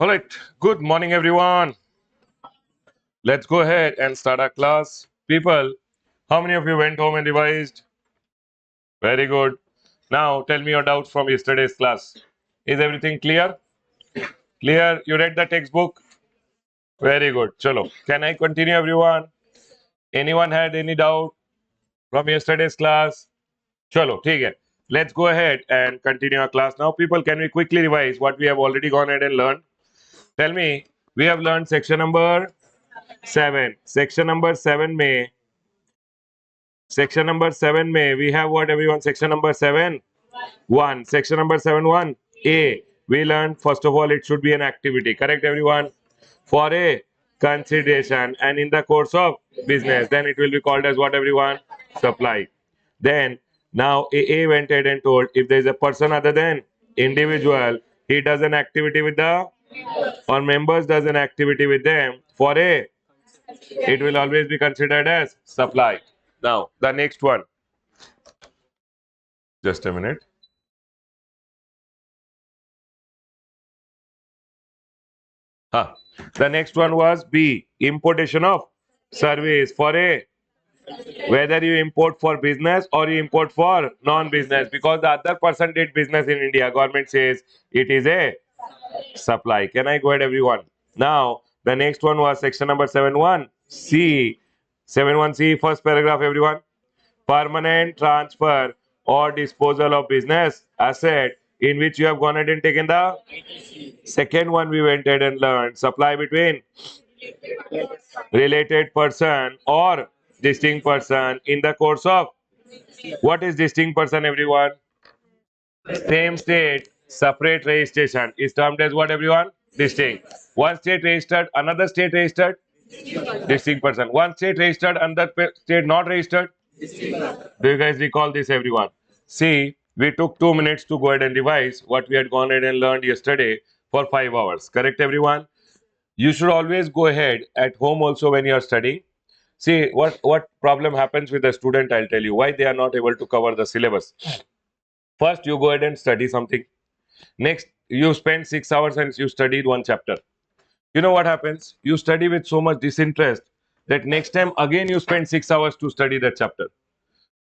All right. Good morning, everyone. Let's go ahead and start our class. People, how many of you went home and revised? Very good. Now, tell me your doubts from yesterday's class. Is everything clear? Clear? You read the textbook? Very good. Chalo. Can I continue, everyone? Anyone had any doubt from yesterday's class? Chalo. ठीक है. Let's go ahead and continue our class. Now, people, can we quickly revise what we have already gone ahead and learned? Tell me, we have learned section number 7. Section number 7 में we have what, everyone? Section number 7 1. Section number 7 1 A. We learned first of all it should be an activity, correct, everyone? For a consideration and in the course of business, then it will be called as what, everyone? Supply. Then now A went ahead and told if there is a person other than individual, he does an activity with the or members does an activity with them for a, it will always be considered as supply. Now the next one, just a minute. Huh. The next one was B, importation of service for a, whether you import for business or you import for non-business, because the other person did business in India, government says it is a supply. Can I go ahead, everyone? Now the next one was section number 71C. 71C, first paragraph, everyone. Permanent transfer or disposal of business asset in which you have gone ahead and taken the second one. We went ahead and learned supply between related person or distinct person in the course of, what is distinct person, everyone? Same state, separate registration is termed as what, everyone? Distinct. One state registered, another state registered, distinct person. One state registered, another state not registered. Do you guys recall this, everyone? See, we took 2 minutes to go ahead and revise what we had gone ahead and learned yesterday for 5 hours. Correct, everyone? You should always go ahead at home also when you are studying. See, what problem happens with a student, I'll tell you why they are not able to cover the syllabus. First, you go ahead and study something. Next, you spend 6 hours and you studied one chapter. You know what happens? You study with so much disinterest that next time again you spend 6 hours to study that chapter.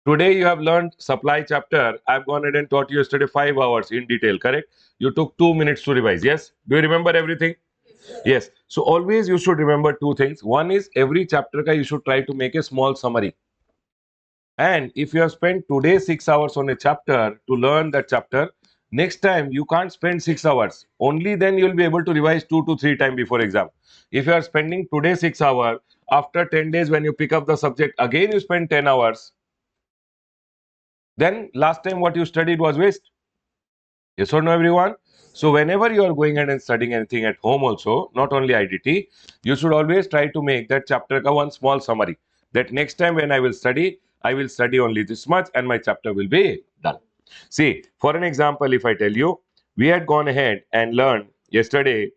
Today you have learned supply chapter. I've gone ahead and taught you yesterday 5 hours in detail, correct? You took 2 minutes to revise. Yes? Do you remember everything? Yes. So always you should remember two things. One is every chapter ka you should try to make a small summary. And if you have spent today 6 hours on a chapter to learn that chapter, next time you can't spend 6 hours. Only then you'll be able to revise 2 to 3 times before exam. If you are spending today 6 hours, after 10 days when you pick up the subject, again you spend 10 hours. Then last time what you studied was waste. Yes or no, everyone? So whenever you are going ahead and studying anything at home also, not only IDT, you should always try to make that chapter ka one small summary. That next time when I will study only this much and my chapter will be done. See, for an example, if I tell you, we had gone ahead and learned yesterday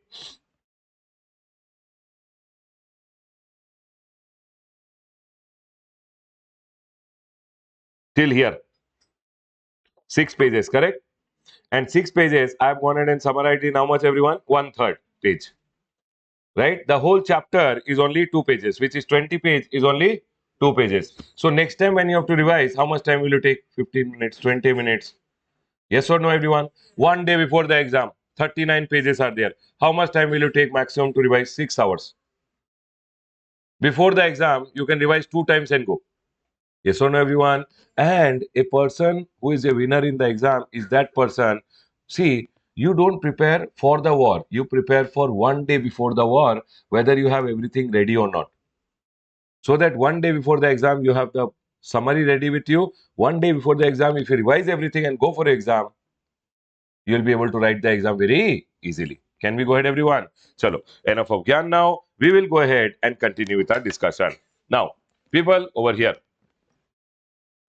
till here, 6 pages, correct? And 6 pages, I've gone ahead and summarized in how much, everyone? 1/3 page. Right? The whole chapter is only 2 pages, which is 20 page is only 2 pages. So next time when you have to revise, how much time will you take? 15 minutes, 20 minutes. Yes or no, everyone? One day before the exam, 39 pages are there. How much time will you take maximum to revise? 6 hours. Before the exam, you can revise 2 times and go. Yes or no, everyone? And a person who is a winner in the exam is that person. See, you don't prepare for the war. You prepare for one day before the war, whether you have everything ready or not. So that one day before the exam, you have the summary ready with you. One day before the exam, if you revise everything and go for exam, you'll be able to write the exam very easily. Can we go ahead, everyone? Chalo, enough of Gyan now. We will go ahead and continue with our discussion. Now, people over here.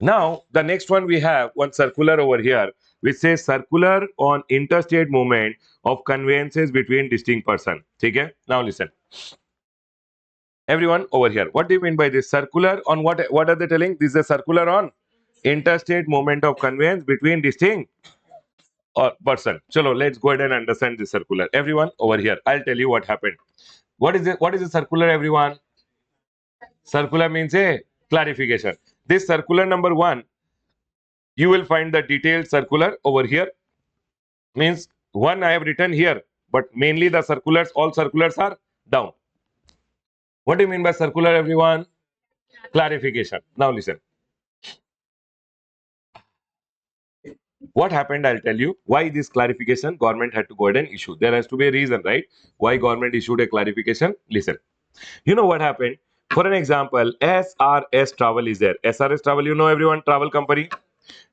Now, the next one we have one circular over here, which says circular on interstate movement of conveyances between distinct person. Okay? Now listen. Everyone over here, what do you mean by this? Circular on what? What are they telling? This is a circular on interstate movement of conveyance between distinct. or person. Chalo, let's go ahead and understand this circular. Everyone over here, I'll tell you what happened. What is it? What is a circular, everyone? Circular means a clarification. This circular number one, you will find the detailed circular over here. Means one I have written here, but mainly the circulars, all circulars are down. What do you mean by circular, everyone? Clarification. Now listen. What happened? I'll tell you why this clarification government had to go ahead and issue. There has to be a reason, right? Why government issued a clarification? Listen. You know what happened? For an example, SRS Travel is there. SRS Travel, you know everyone, travel company.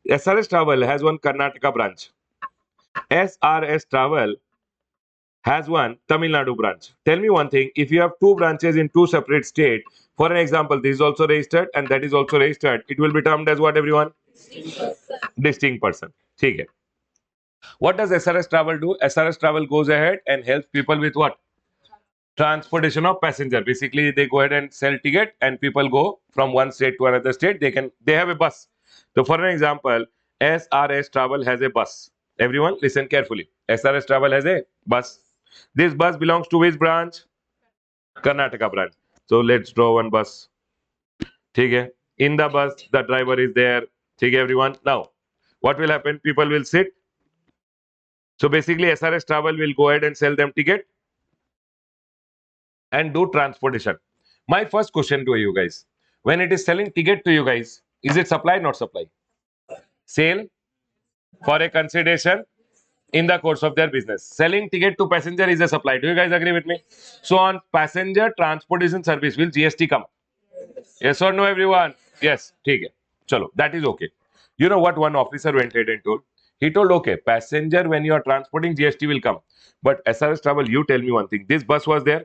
SRS Travel has one Karnataka branch. SRS Travel has one Tamil Nadu branch. Tell me one thing, if you have two branches in two separate states, for an example, this is also registered and that is also registered, it will be termed as what, everyone? Distinct person. Okay. What does SRS Travel do? SRS Travel goes ahead and helps people with what? Transportation of passenger. Basically, they go ahead and sell ticket and people go from one state to another state. They have a bus. So for an example, SRS Travel has a bus. Everyone listen carefully. SRS Travel has a bus. This bus belongs to which branch? Karnataka branch. So let's draw one bus. Okay. In the bus, the driver is there. Okay, everyone. Now, what will happen? People will sit. So basically, SRS Travel will go ahead and sell them ticket and do transportation. My first question to you guys, when it is selling ticket to you guys, is it supply, not supply? Sale for a consideration in the course of their business. Selling ticket to passenger is a supply. Do you guys agree with me? So on passenger transportation service, will GST come? Yes or no, everyone? Yes. Okay. Chalo, that is okay. You know what one officer went ahead and told? He told, okay, passenger, when you are transporting, GST will come. But SRS Travel, you tell me one thing. This bus was there.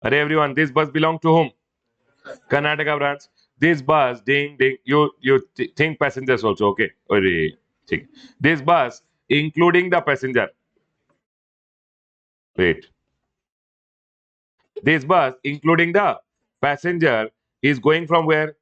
Are everyone, this bus belonged to whom? Karnataka branch. This bus, ding, ding. You think passengers also, okay? Arey, ठीक. This bus, including the passenger. Wait. This bus, including the passenger, is going from where?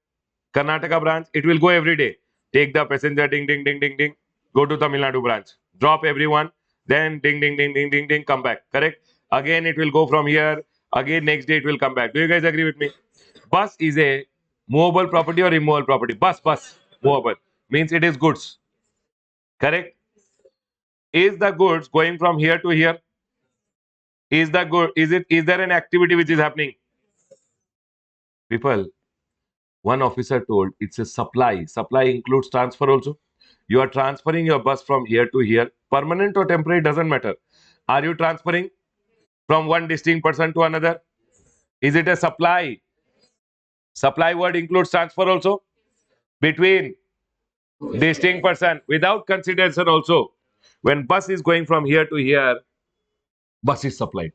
Karnataka branch. It will go every day. Take the passenger, ding, ding, ding, ding, ding. Go to Tamil Nadu branch. Drop everyone. Then ding, ding, ding, ding, ding, ding. Come back. Correct? Again, it will go from here. Again, next day it will come back. Do you guys agree with me? Bus is a movable property or immovable property? Bus, movable. Means it is goods. Correct? Is the goods going from here to here? Is there an activity which is happening? People, one officer told it's a supply. Supply includes transfer also. You are transferring your bus from here to here. Permanent or temporary doesn't matter. Are you transferring from one distinct person to another? Is it a supply? Supply word includes transfer also. Between distinct person without consideration also. When bus is going from here to here, bus is supplied.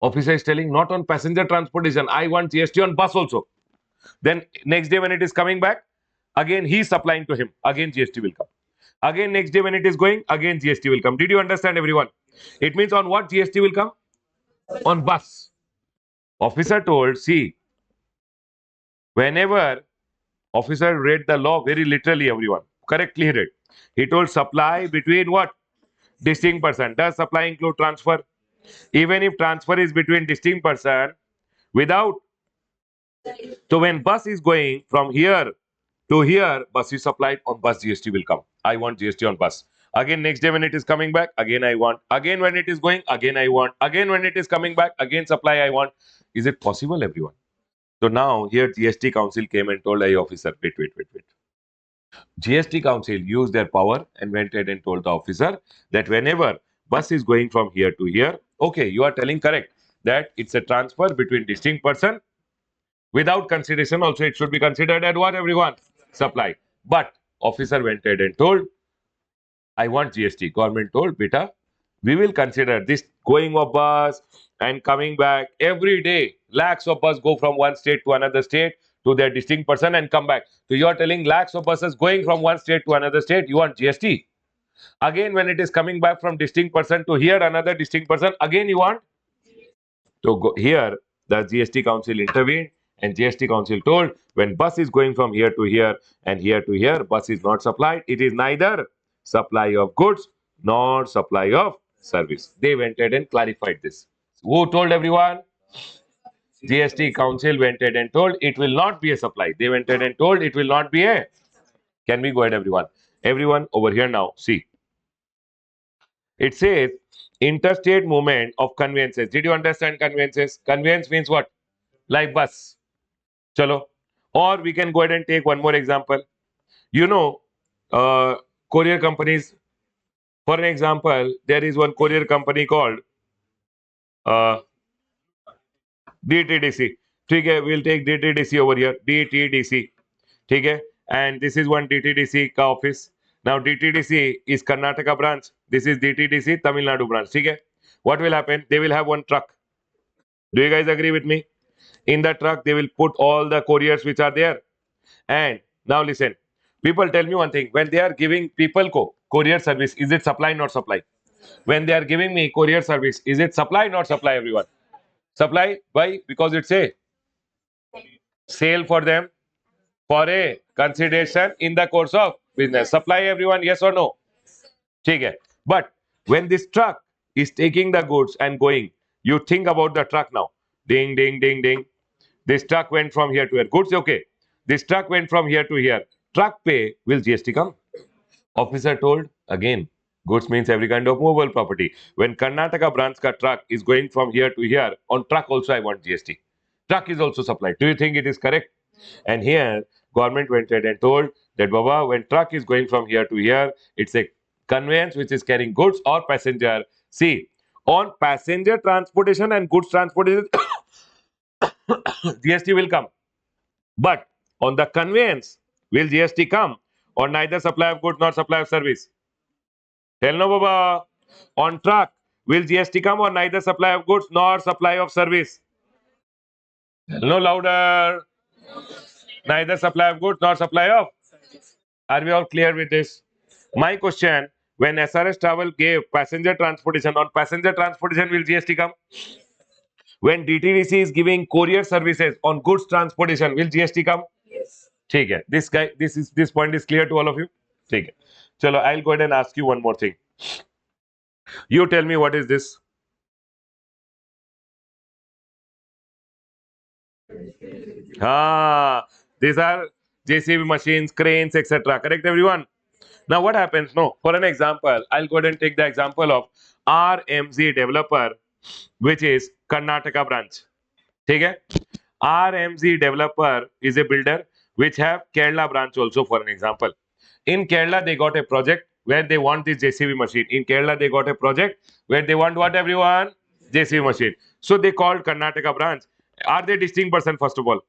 Officer is telling not on passenger transportation. I want GST on bus also. Then next day when it is coming back, again he is supplying to him. Again GST will come. Again next day when it is going, again GST will come. Did you understand, everyone? It means on what GST will come? On bus. Officer told, see, whenever officer read the law very literally, everyone, correctly read. He told supply between what? Distinct person. Does supply include transfer? Even if transfer is between distinct person, without. So when bus is going from here to here, bus is supplied, on bus GST will come. I want GST on bus. Again next day when it is coming back, again I want. Again when it is going, again I want. Again when it is coming back, again supply I want. Is it possible, everyone? So now here GST Council came and told, hey officer, wait. GST Council used their power and went ahead and told the officer that whenever bus is going from here to here, okay, you are telling correct that it's a transfer between distinct person. Without consideration also it should be considered as what, everyone? Supply. But officer went ahead and told, I want GST. Government told, beta, we will consider this going of bus and coming back every day. Lakhs of bus go from one state to another state to their distinct person and come back. So you are telling lakhs of buses going from one state to another state, you want GST. Again, when it is coming back from distinct person to here, another distinct person, again you want. So here, the GST Council intervened and GST Council told, when bus is going from here to here and here to here, bus is not supplied. It is neither supply of goods nor supply of service. They went ahead and clarified this. Who told everyone? GST Council went ahead and told it will not be a supply. They went ahead and told it will not be a. Can we go ahead, everyone? Everyone over here now. See, it says interstate movement of conveyances. Did you understand conveyances? Conveyance means what? Like bus. Chalo. Or we can go ahead and take one more example. You know, uh, courier companies. For an example, there is one courier company called uh, DTDC. Okay, we'll take DTDC over here. DTDC. Okay, and this is one DTDC ka office. Now DTDC is Karnataka branch. This is DTDC Tamil Nadu branch. Okay, what will happen? They will have one truck. Do you guys agree with me? In the truck, they will put all the couriers which are there. And now listen, people tell me one thing. When they are giving people courier service, is it supply not supply? When they are giving me courier service, is it supply not supply? Everyone, supply. Why? Because it's a sale for them for a consideration in the course of business. Supply everyone, yes or no? ठीक है. But when this truck is taking the goods and going, you think about the truck now. Ding, ding, ding, ding. This truck went from here to here. Goods, okay. This truck went from here to here. Truck pay, will GST come? Officer told again. Goods means every kind of movable property. When Karnataka branch ka truck is going from here to here, on truck also I want GST. Truck is also supplied. Do you think it is correct? And here, government went ahead and told that Baba, when truck is going from here to here, it's a conveyance which is carrying goods or passenger. See, on passenger transportation and goods transportation, GST will come. But on the conveyance, will GST come? Or neither supply of goods nor supply of service? Tell no, Baba. On truck, will GST come or neither supply of goods nor supply of service? Tell no louder. Neither supply of goods nor supply of. Are we all clear with this? My question, when SRS Travel gave passenger transportation, on passenger transportation will GST come? When DTDC is giving courier services on goods transportation, will GST come? ठीक है. This point is clear to all of you? ठीक है. चलो, I'll go ahead and ask you one more thing. You tell me what is this? These are JCB machines, cranes, etc. Correct, everyone? Now, what happens? No, for an example, I'll go ahead and take the example of RMZ developer, which is Karnataka branch. ठीक है? RMZ developer is a builder which have Kerala branch also, for an example. In Kerala, they got a project where they want this JCB machine. In Kerala, they got a project where they want what, everyone? JCB machine. So they called Karnataka branch. Are they distinct person, first of all?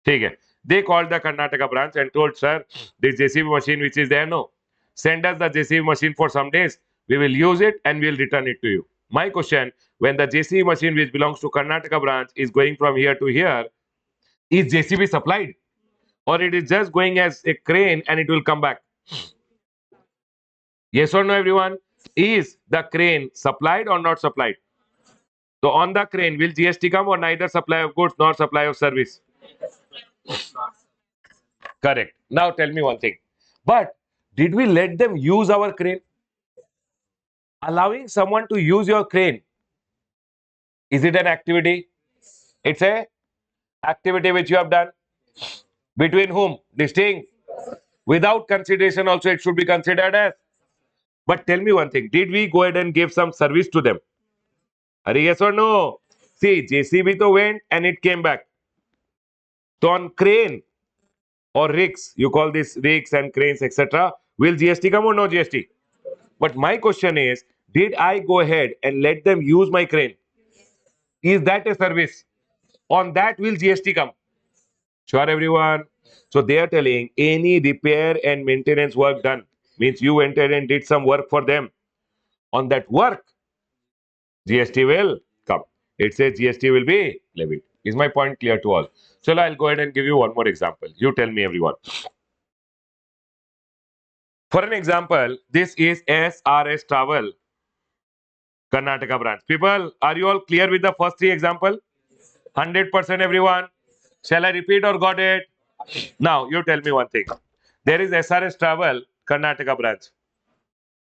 ठीक है. They called the Karnataka branch and told, sir, this JCB machine which is there, no, send us the JCB machine for some days. We will use it and we'll return it to you. My question, when the JCB machine which belongs to Karnataka branch is going from here to here, is JCB supplied? Or it is just going as a crane and it will come back? Yes or no, everyone? Is the crane supplied or not supplied? So on the crane, will GST come or neither supply of goods nor supply of service? Correct. Now tell me one thing. But did we let them use our crane? Allowing someone to use your crane, is it an activity? It's a activity which you have done. Between whom? Distinct. Without consideration also it should be considered as. But tell me one thing. Did we go ahead and give some service to them? Are yes or no? See, JCB to went and it came back. So on crane or rigs, you call this rigs and cranes, etc. Will GST come or no GST? But my question is, did I go ahead and let them use my crane? Is that a service? On that will GST come? Sure, everyone. So they are telling any repair and maintenance work done means you went ahead and did some work for them. On that work, GST will come. It says GST will be levied. Is my point clear to all? So I'll go ahead and give you one more example. You tell me, everyone. For an example, this is SRS Travel, Karnataka branch. People, are you all clear with the first three example? 100% everyone. Shall I repeat or got it? Now, you tell me one thing. There is SRS Travel, Karnataka branch.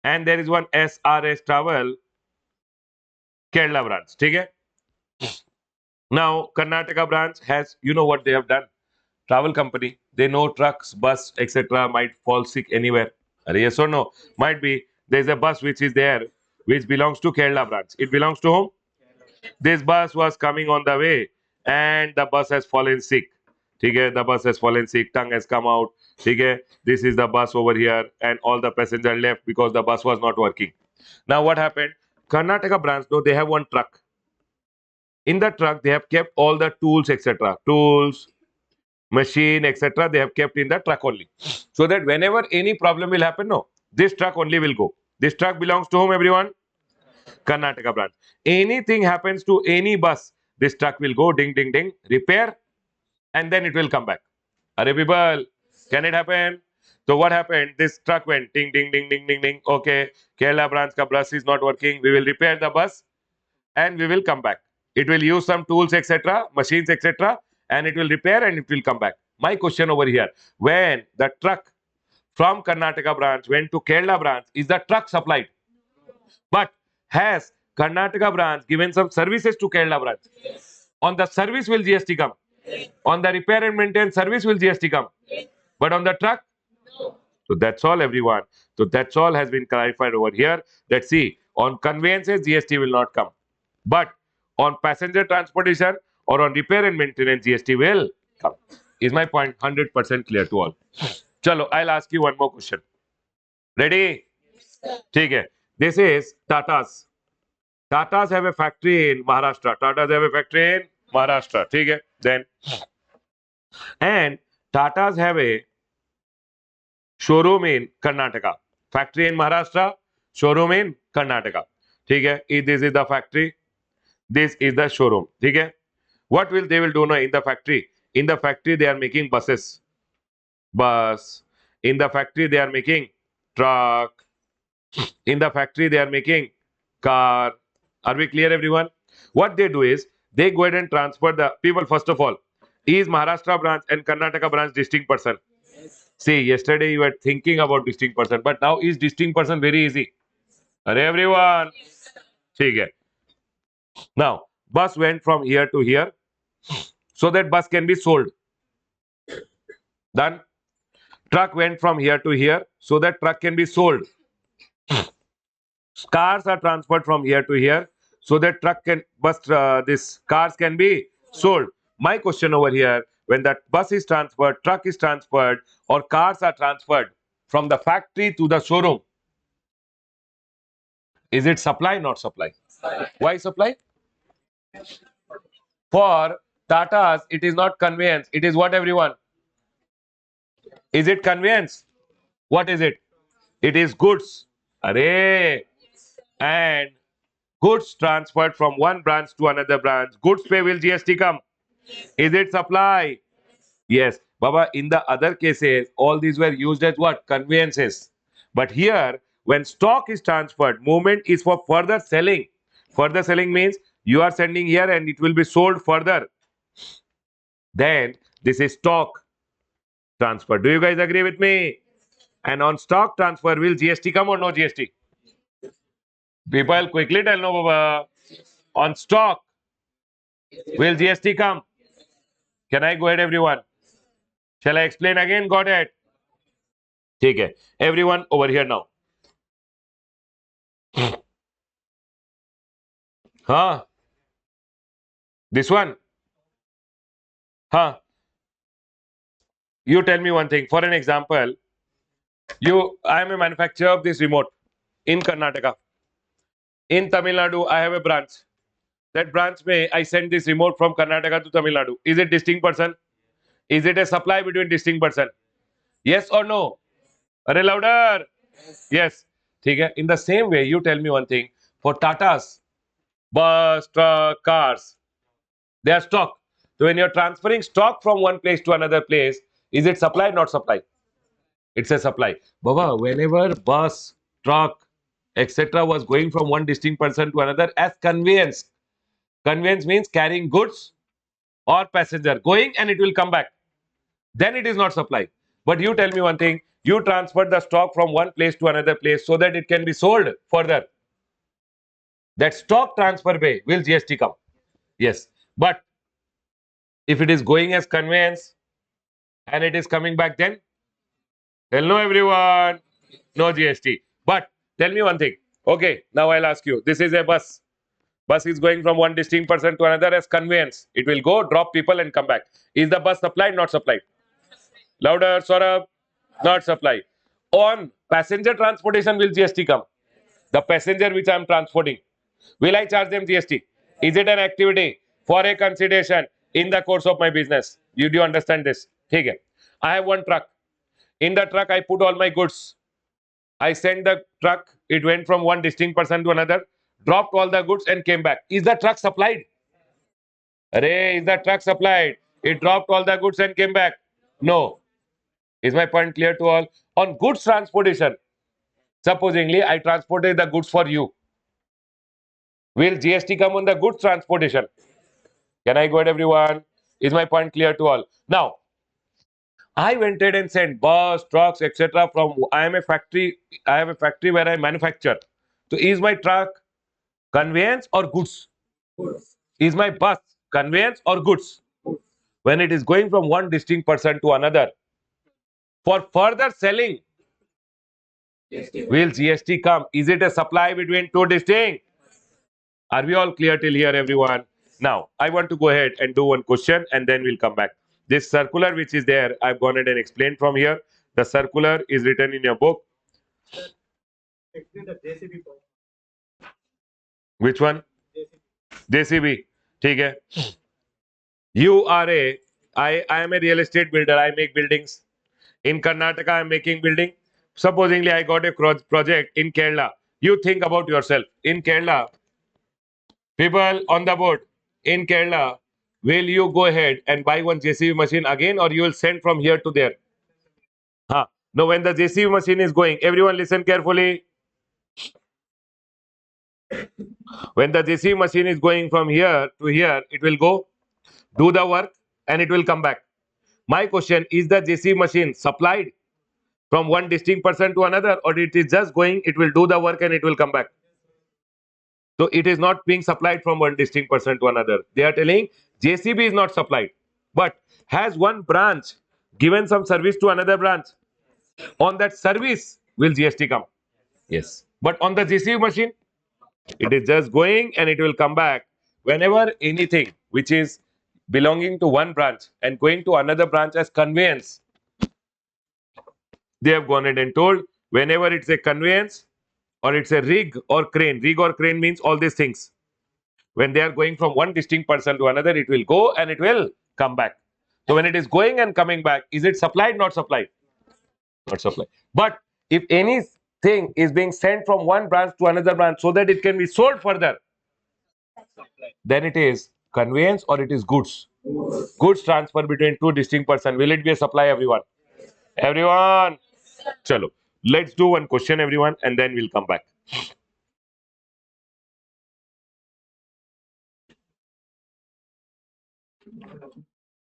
and there is one SRS Travel Kerala branch. Okay? Now Karnataka branch has, you know what they have done? Travel company, they know trucks, bus, etc. might fall sick anywhere. Yes or no? Might be. There's a bus which is there, which belongs to Kerala branch. It belongs to whom? This bus was coming on the way, and the bus has fallen sick. Okay, the bus has fallen sick, tongue has come out. Okay, this is the bus over here, and all the passengers left because the bus was not working. Now what happened? Karnataka branch, no, they have one truck. In the truck, they have kept all the tools, etc. Tools, machine, etc. They have kept in the truck only. So that whenever any problem will happen, no, this truck only will go. This truck belongs to whom, everyone? Karnataka branch. Anything happens to any bus, this truck will go ding, ding, ding, repair, and then it will come back. Are people, can it happen? So what happened? This truck went ding, ding, ding, ding, ding, ding. Okay, Kerala branch ka bus is not working. We will repair the bus and we will come back. It will use some tools, etc., machines, etc., and it will repair and it will come back. My question over here: when the truck from Karnataka branch went to Kerala branch, is the truck supplied? But has Karnataka branch given some services to Kerala branch? On the service will GST come. On the repair and maintenance service will GST come. But on the truck, so that's all, everyone. So that's all has been clarified over here. Let's see. On conveyances, GST will not come. But on passenger transportation or on repair and maintenance, GST will come. Is my point 100% clear to all? Chalo, I'll ask you one more question. Ready? ठीक है. This is Tata's. Tata's have a factory in Maharashtra. Tata's have a factory in Maharashtra. ठीक है. Then, and Tata's have a showroom in Karnataka. Factory in Maharashtra, showroom in Karnataka. ठीक है. This is the factory. This is the showroom. ठीक है. What will they will do now in the factory? In the factory, they are making buses. Bus. In the factory, they are making truck. In the factory, they are making car. Are we clear, everyone? What they do is they go ahead and transfer the people. First of all, is Maharashtra branch and Karnataka branch distinct person? See, yesterday you were thinking about distinct person, but now is distinct person very easy? Are everyone? ठीक है. Now, bus went from here to here, so that bus can be sold. Done. Truck went from here to here, so that truck can be sold. Cars are transferred from here to here, so that truck can this cars can be sold. My question over here: when that bus is transferred, truck is transferred, or cars are transferred from the factory to the showroom, is it supply, not supply? Why supply? For Tata's, it is not conveyance. It is what, everyone? Is it conveyance? What is it? It is goods. Array. And goods transferred from one branch to another branch. Goods pay will GST come. Is it supply? Yes. Baba, in the other cases, all these were used as what? Conveyances. But here, when stock is transferred, movement is for further selling. Further selling means you are sending here and it will be sold further. Then this is stock transfer. Do you guys agree with me? And on stock transfer, will GST come or no GST? People quickly tell no, Baba. On stock, will GST come? Can I go ahead, everyone? Shall I explain again? Got it? ठीक है. Everyone over here now. Huh? This one? Huh? You tell me one thing. For an example, I am a manufacturer of this remote in Karnataka. In Tamil Nadu, I have a branch. That branch may I send this remote from Karnataka to Tamil Nadu. Is it distinct person? Is it a supply between distinct person? Yes or no? Are louder? Yes. ठीक है. In the same way, you tell me one thing. For Tata's, bus, truck, cars, they are stock. So when you're transferring stock from one place to another place, is it supply, not supply? It's a supply. Baba, whenever bus, truck, etc. was going from one distinct person to another as conveyance. Conveyance means carrying goods or passenger going and it will come back. Then it is not supply. But you tell me one thing. You transfer the stock from one place to another place so that it can be sold further. That stock transfer way will GST come. Yes. But if it is going as conveyance and it is coming back, then hello everyone, no GST. But tell me one thing. Okay, now I'll ask you. This is a bus. Bus is going from one distinct person to another as conveyance. It will go, drop people, and come back. Is the bus supplied? Not supplied. Louder, Saurabh. Not supplied. On passenger transportation, will GST come? The passenger which I am transporting, will I charge them GST? Is it an activity for a consideration in the course of my business? You do understand this? Okay. I have one truck. In the truck, I put all my goods. I sent the truck. It went from one distinct person to another, dropped all the goods and came back. Is the truck supplied? Array, is the truck supplied? It dropped all the goods and came back. No. Is my point clear to all? On goods transportation, supposingly I transported the goods for you. Will GST come on the goods transportation? Can I go ahead, everyone? Is my point clear to all? Now, I went ahead and sent bus, trucks, etc. from I am a factory. I have a factory where I manufacture. So, is my truck conveyance or goods? Is my bus conveyance or goods? When it is going from one distinct person to another for further selling, will GST come? Is it a supply between two distinct? Are we all clear till here, everyone? Now, I want to go ahead and do one question and then we'll come back. This circular which is there, I've gone ahead and explained from here. The circular is written in your book. Which one? JCB. ठीक है. You are I am a real estate builder. I make buildings. In Karnataka, I'm making building. Supposingly, I got a project in Kerala. You think about yourself. In Kerala, people on the board, in Kerala, will you go ahead and buy one JCB machine again or you will send from here to there? Huh. No, when the JCB machine is going, everyone listen carefully. When the JCB machine is going from here to here, it will go, do the work, and it will come back. My question is, the JCB machine supplied from one distinct person to another, or it is just going, it will do the work and it will come back? So it is not being supplied from one distinct person to another. They are telling JCB is not supplied, but has one branch given some service to another branch. On that service, will GST come? Yes. But on the JCB machine, it is just going and it will come back. Whenever anything which is belonging to one branch and going to another branch as conveyance, they have gone ahead and told whenever it's a conveyance or it's a rig or crane means all these things. When they are going from one distinct person to another, it will go and it will come back. So when it is going and coming back, is it supplied? Not supplied. Not supplied. But if anything is being sent from one branch to another branch so that it can be sold further, then it is conveyance or it is goods. Goods transfer between two distinct persons. Will it be a supply, everyone? Everyone, chalo. Let's do one question, everyone, and then we'll come back.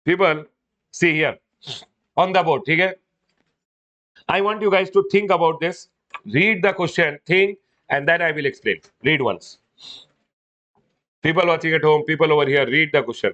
People, see here on the board, okay? I want you guys to think about this. Read the question, think, and then I will explain. Read once. People watching at home, people over here, read the question.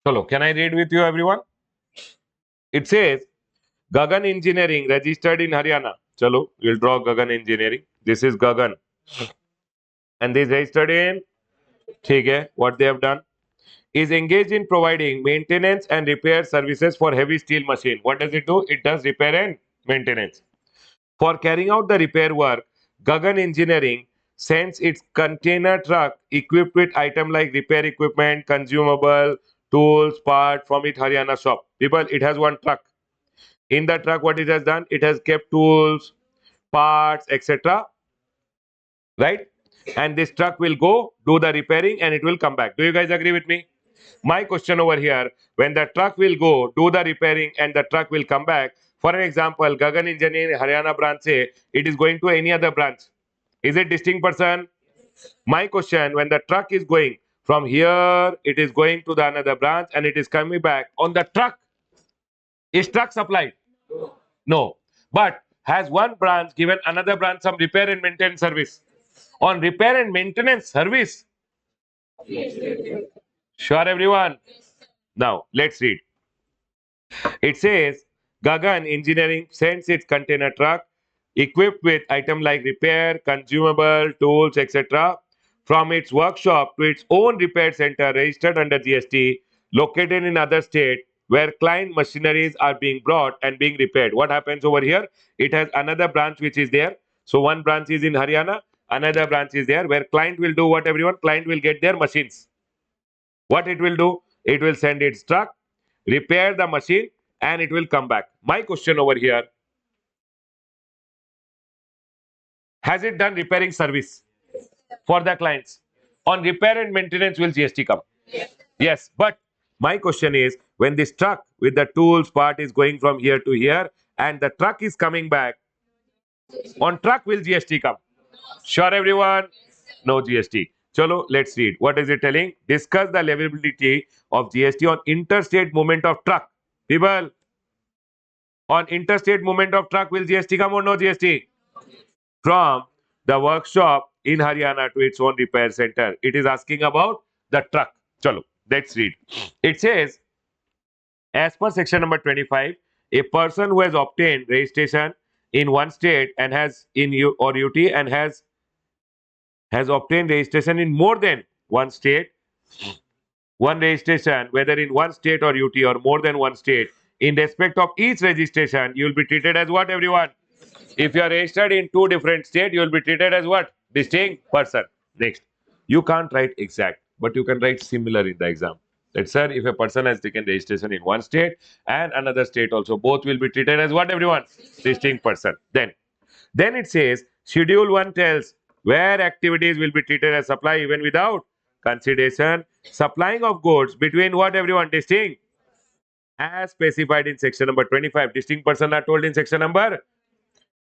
Chalo, can I read with you, everyone? It says, Gagan Engineering registered in Haryana. Chalo, we'll draw Gagan Engineering. This is Gagan. And this registered in, ठीक है, what they have done. is engaged in providing maintenance and repair services for heavy steel machine. What does it do? It does repair and maintenance. For carrying out the repair work, Gagan Engineering sends its container truck equipped with items like repair equipment, consumable, tools, part from its Haryana shop. People, it has one truck. In the truck, what it has done? It has kept tools, parts, etc. Right? And this truck will go do the repairing and it will come back. Do you guys agree with me? My question over here, when the truck will go do the repairing and the truck will come back, for an example, Gagan Engineering Haryana branch say it is going to any other branch. Is it distinct person? My question, when the truck is going from here, it is going to the another branch and it is coming back on the truck. Is truck supplied? No. But has one branch given another branch some repair and maintenance service? On repair and maintenance service. Sure, everyone? Now, let's read. It says Gagan Engineering sends its container truck equipped with items like repair, consumable, tools, etc. from its workshop to its own repair center registered under GST located in other state where client machineries are being brought and being repaired. What happens over here? It has another branch which is there. So one branch is in Haryana, another branch is there where client will do what everyone? Client will get their machines. What it will do? It will send its truck, repair the machine, and it will come back. My question over here, has it done repairing service for the clients? On repair and maintenance, will GST come? Yes. But my question is, when this truck with the tools part is going from here to here, and the truck is coming back, on truck will GST come? Sure, everyone? No GST. Chalo, let's read. What is it telling? Discuss the leviability of GST on interstate movement of truck. People, on interstate movement of truck, will GST come or no GST? From the workshop in Haryana to its own repair center. It is asking about the truck. Chalo, let's read. It says, as per section number 25, a person who has obtained registration in one state and has in U or UT and has obtained registration in more than one state, one registration, whether in one state or UT or more than one state, in respect of each registration, you will be treated as what, everyone? If you are registered in two different states, you will be treated as what? Distinct person. Next. You can't write exact, but you can write similar in the exam. That sir, if a person has taken registration in one state and another state also, both will be treated as what, everyone? Distinct person. Then it says, Schedule 1 tells where activities will be treated as supply even without consideration. Supplying of goods between what, everyone? Distinct. As specified in section number 25. Distinct person are told in section number.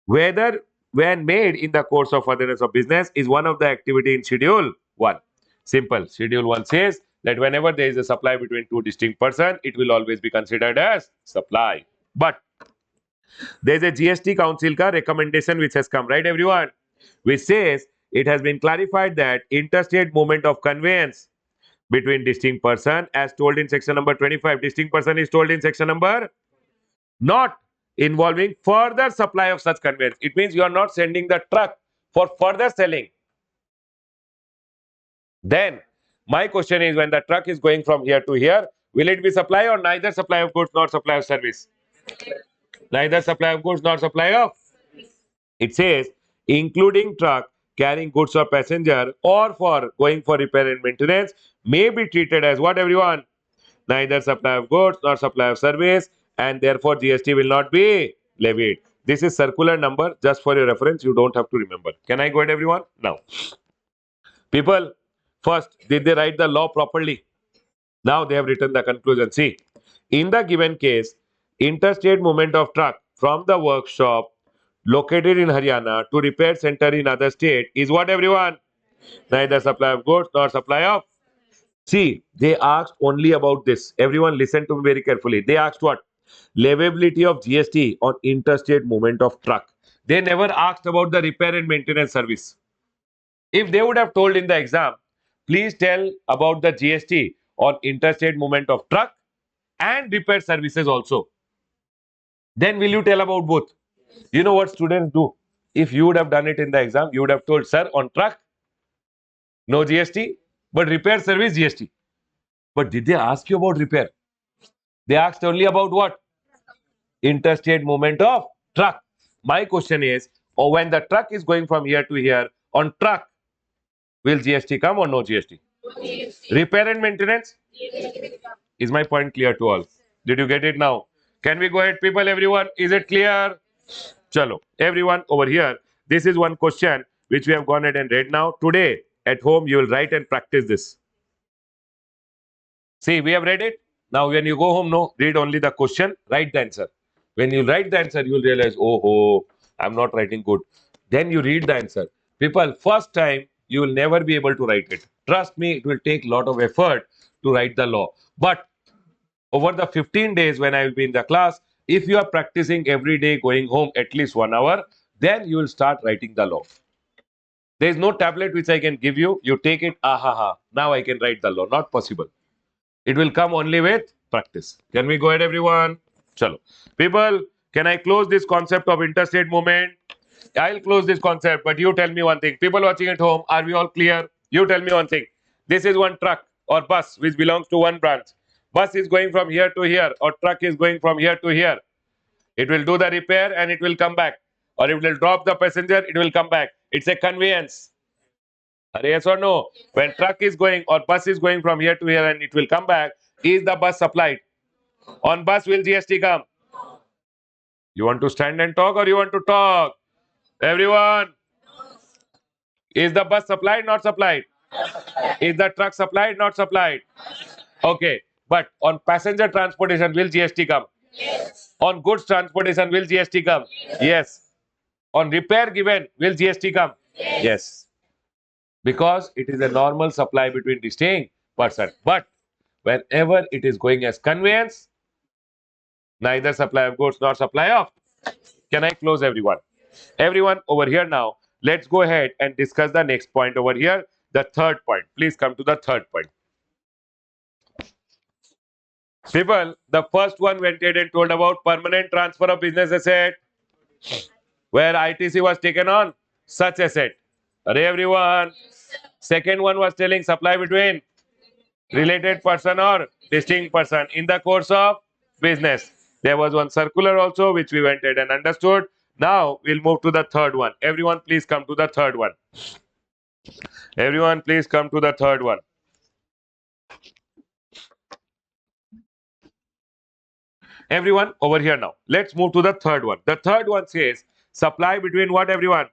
Whether when made in the course of furtherance of business is one of the activity in Schedule 1. Simple. Schedule 1 says that whenever there is a supply between two distinct persons, it will always be considered as supply. But there is a GST Council ka recommendation which has come, right, everyone? Which says it has been clarified that interstate movement of conveyance between distinct person, as told in section number 25, distinct person is told in section number, not involving further supply of such conveyance. It means you are not sending the truck for further selling. Then my question is, when the truck is going from here to here, will it be supply or neither supply of goods nor supply of service? Neither supply of goods nor supply of. It says, including truck carrying goods or passenger or for going for repair and maintenance may be treated as what, everyone? Neither supply of goods nor supply of service, and therefore GST will not be levied. This is circular number, just for your reference. You don't have to remember. Can I go ahead, everyone? Now, people, first, did they write the law properly? Now they have written the conclusion. See, in the given case, interstate movement of truck from the workshop located in Haryana to repair center in other state is what, everyone? Neither supply of goods nor supply of. See, they asked only about this. Everyone listen to me very carefully. They asked what? Leviability of GST on interstate movement of truck. They never asked about the repair and maintenance service. If they would have told in the exam, please tell about the GST on interstate movement of truck and repair services also. Then will you tell about both? You know what students do? If you would have done it in the exam, you would have told, sir, on truck, no GST, but repair service GST. But did they ask you about repair? They asked only about what? Interstate movement of truck. My question is, or when the truck is going from here to here on truck, will GST come or no GST? Repair and maintenance? Is my point clear to all? Did you get it now? Can we go ahead, people, everyone? Is it clear? Chalo. Everyone over here, this is one question which we have gone ahead and read now. Today, at home, you will write and practice this. See, we have read it. Now, when you go home, no, read only the question, write the answer. When you write the answer, you will realize, oh, I'm not writing good. Then you read the answer. People, first time, you will never be able to write it. Trust me, it will take a lot of effort to write the law. But over the 15 days when I will be in the class, if you are practicing every day going home at least 1 hour, then you will start writing the law. There is no tablet which I can give you. You take it, now I can write the law. Not possible. It will come only with practice. Can we go ahead, everyone? Chalo. People, can I close this concept of interstate movement? I'll close this concept, but you tell me one thing. People watching at home, are we all clear? You tell me one thing. This is one truck or bus which belongs to one branch. Bus is going from here to here, or truck is going from here to here. It will do the repair and it will come back. Or it will drop the passenger, it will come back. It's a conveyance. Yes or no? When truck is going or bus is going from here to here and it will come back, is the bus supplied? On bus will GST come? You want to stand and talk or you want to talk? Everyone, is the bus supplied, not supplied? Is the truck supplied, not supplied? Okay, but on passenger transportation will GST come? On goods transportation will GST come? Yes. On repair given will GST come? Yes. Because it is a normal supply between distinct person. But whenever it is going as conveyance, neither supply of goods nor supply of. Can I close everyone? Everyone over here now, let's go ahead and discuss the next point over here, the third point. Please come to the third point. People, the first one went ahead and told about permanent transfer of business asset, where ITC was taken on such asset. Are everyone? Second one was telling supply between related person or distinct person in the course of business. There was one circular also which we went ahead and understood. Now we'll move to the third one. Everyone please come to the third one. Everyone please come to the third one. Everyone over here now. Let's move to the third one. The third one says supply between what everyone?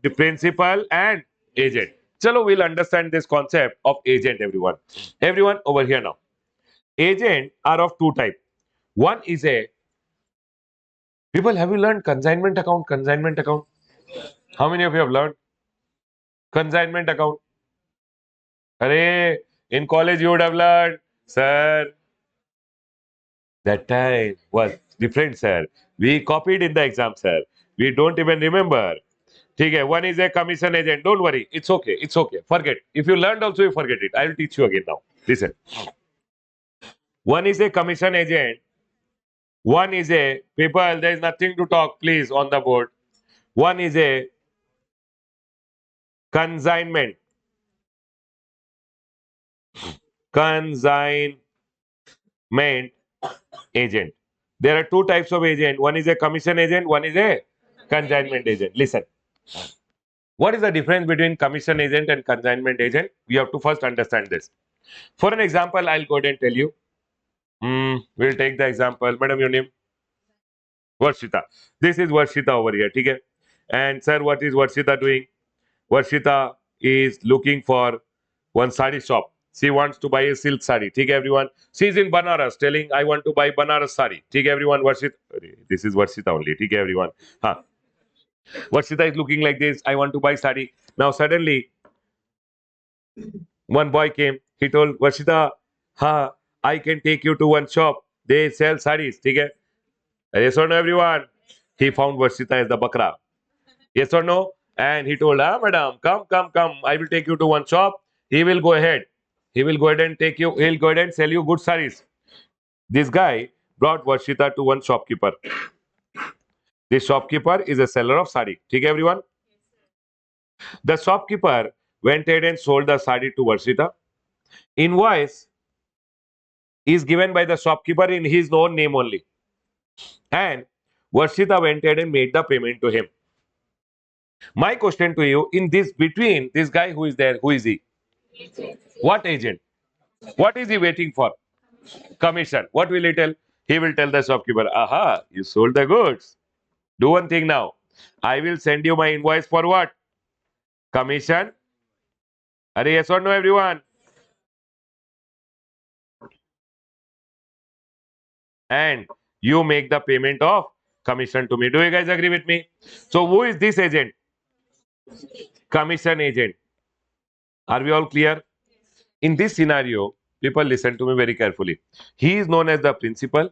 The principal and agent. Chalo, we'll understand this concept of agent everyone. Everyone over here now. Agent are of two types. One is a people, have you learned consignment account? Consignment account. How many of you have learned consignment account? Arey, in college you would have learned, sir. That time was different, sir. We copied in the exam, sir. We don't even remember. Okay, one is a commission agent. Don't worry, it's okay. It's okay. Forget. If you learned also, you forget it. I'll teach you again now. Listen. One is a commission agent. One is a people. There is nothing to talk, please, on the board. One is a consignment. Consignment agent. There are two types of agent. One is a commission agent. One is a consignment agent. Listen. What is the difference between commission agent and consignment agent? We have to first understand this. For an example, I'll go ahead and tell you. We'll take the example. Madam, your name? Varshita. This is Varshita over here. Okay? And sir, what is Varshita doing? Varshita is looking for one sari shop. She wants to buy a silk sari. Okay, everyone. She's in Banaras telling, I want to buy Banaras sari. Okay, everyone. Varshita. This is Varshita only. Okay, everyone. Huh. Varshita is looking like this. I want to buy sari. Now, suddenly, one boy came. He told Varshita, I can take you to one shop. They sell saris. Okay? Yes or no, everyone? He found Varshita as the bakra. Yes or no? And he told, madam, come, come, come. I will take you to one shop. He will go ahead. He will go ahead and take you. He'll go ahead and sell you good saris. This guy brought Varshita to one shopkeeper. This shopkeeper is a seller of sari. Okay, everyone? The shopkeeper went ahead and sold the sari to Varshita. Invoice is given by the shopkeeper in his own name only. And Varshita went ahead and made the payment to him. My question to you, in this between this guy who is there, who is he? What agent? What is he waiting for? Commission. What will he tell? He will tell the shopkeeper, aha, you sold the goods. Do one thing now. I will send you my invoice for what? Commission. Are yes or no, everyone? And you make the payment of commission to me. Do you guys agree with me? So who is this agent? Commission agent. Are we all clear? In this scenario, people listen to me very carefully. He is known as the principal.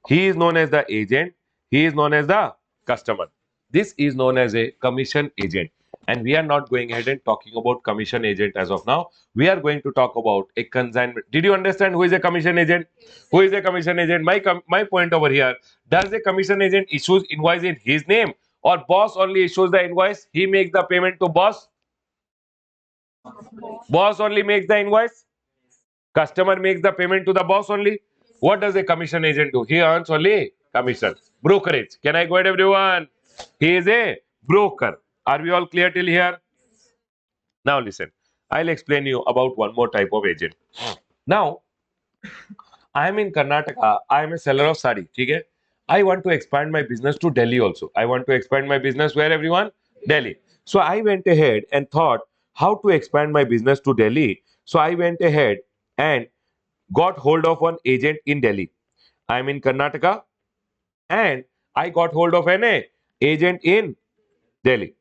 He is known as the agent. He is known as the customer. This is known as a commission agent. And we are not going ahead and talking about commission agent as of now. We are going to talk about a consignment. Did you understand who is a commission agent? Who is a commission agent? My point over here. Does a commission agent issues invoice in his name, or boss only issues the invoice? He makes the payment to boss. Boss only makes the invoice. Customer makes the payment to the boss only. What does a commission agent do? He earns only commission. Brokerage. Can I go ahead, everyone? He is a broker. Are we all clear till here? Now listen. I'll explain you about one more type of agent. Now, I am in Karnataka. I am a seller of sari. Okay? I want to expand my business to Delhi also. I want to expand my business where, everyone? Delhi. So I went ahead and thought how to expand my business to Delhi. So I went ahead and got hold of one agent in Delhi. I'm in Karnataka and I got hold of an agent in Delhi.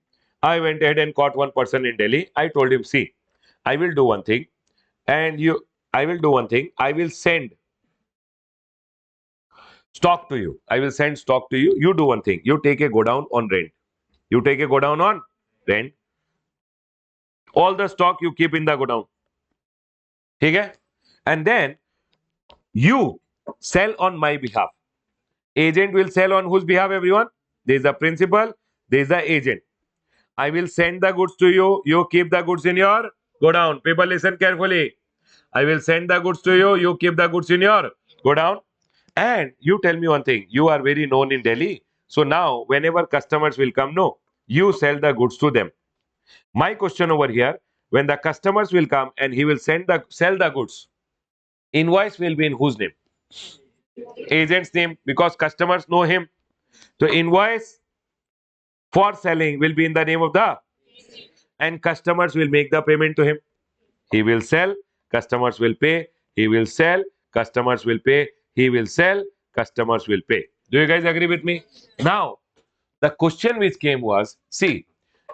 I went ahead and caught one person in Delhi. I told him, see, I will do one thing and I will do one thing. I will send stock to you. I will send stock to you. You do one thing. You take a go down on rent. You take a go down on rent. All the stock you keep in the go down. Okay? And then you sell on my behalf. Agent will sell on whose behalf, everyone? There is a principal, there is the agent. I will send the goods to you. You keep the goods in your go down. People listen carefully. I will send the goods to you. You keep the goods in your go down. And you tell me one thing. You are very known in Delhi. So now, whenever customers will come, no, you sell the goods to them. My question over here, when the customers will come and he will sell the goods, invoice will be in whose name? Agent's name, because customers know him. So invoice for selling will be in the name of the, and customers will make the payment to him. He will sell, customers will pay. He will sell, customers will pay. He will sell, customers will pay. Do you guys agree with me? Now, the question which came was, see,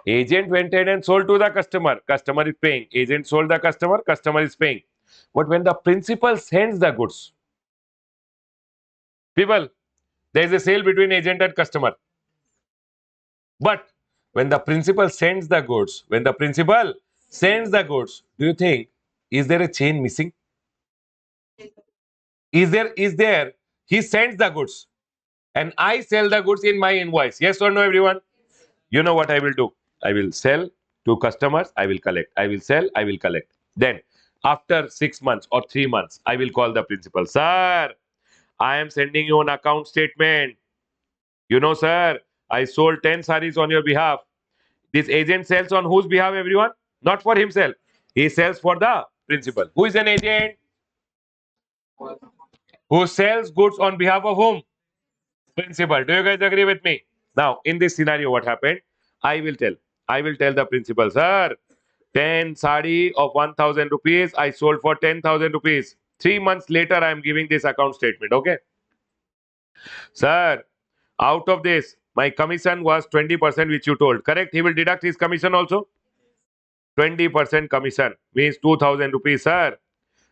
agent went ahead and sold to the customer is paying. Agent sold the customer is paying. But when the principal sends the goods, people, there is a sale between agent and customer. But when the principal sends the goods, do you think, is there a chain missing? Is there, he sends the goods and I sell the goods in my invoice. Yes or no, everyone? You know what I will do? I will sell to customers, I will collect. I will sell, I will collect. Then, after 6 months or 3 months, I will call the principal. Sir, I am sending you an account statement. You know, sir, I sold 10 saris on your behalf. This agent sells on whose behalf, everyone? Not for himself. He sells for the principal. Who is an agent? Who sells goods on behalf of whom? Principal. Do you guys agree with me? Now, in this scenario, what happened? I will tell. I will tell the principal, sir, 10 sari of 1,000 rupees, I sold for 10,000 rupees. 3 months later, I am giving this account statement. Okay. Sir, out of this, my commission was 20%, which you told. Correct? He will deduct his commission also. 20% commission means 2,000 rupees, sir.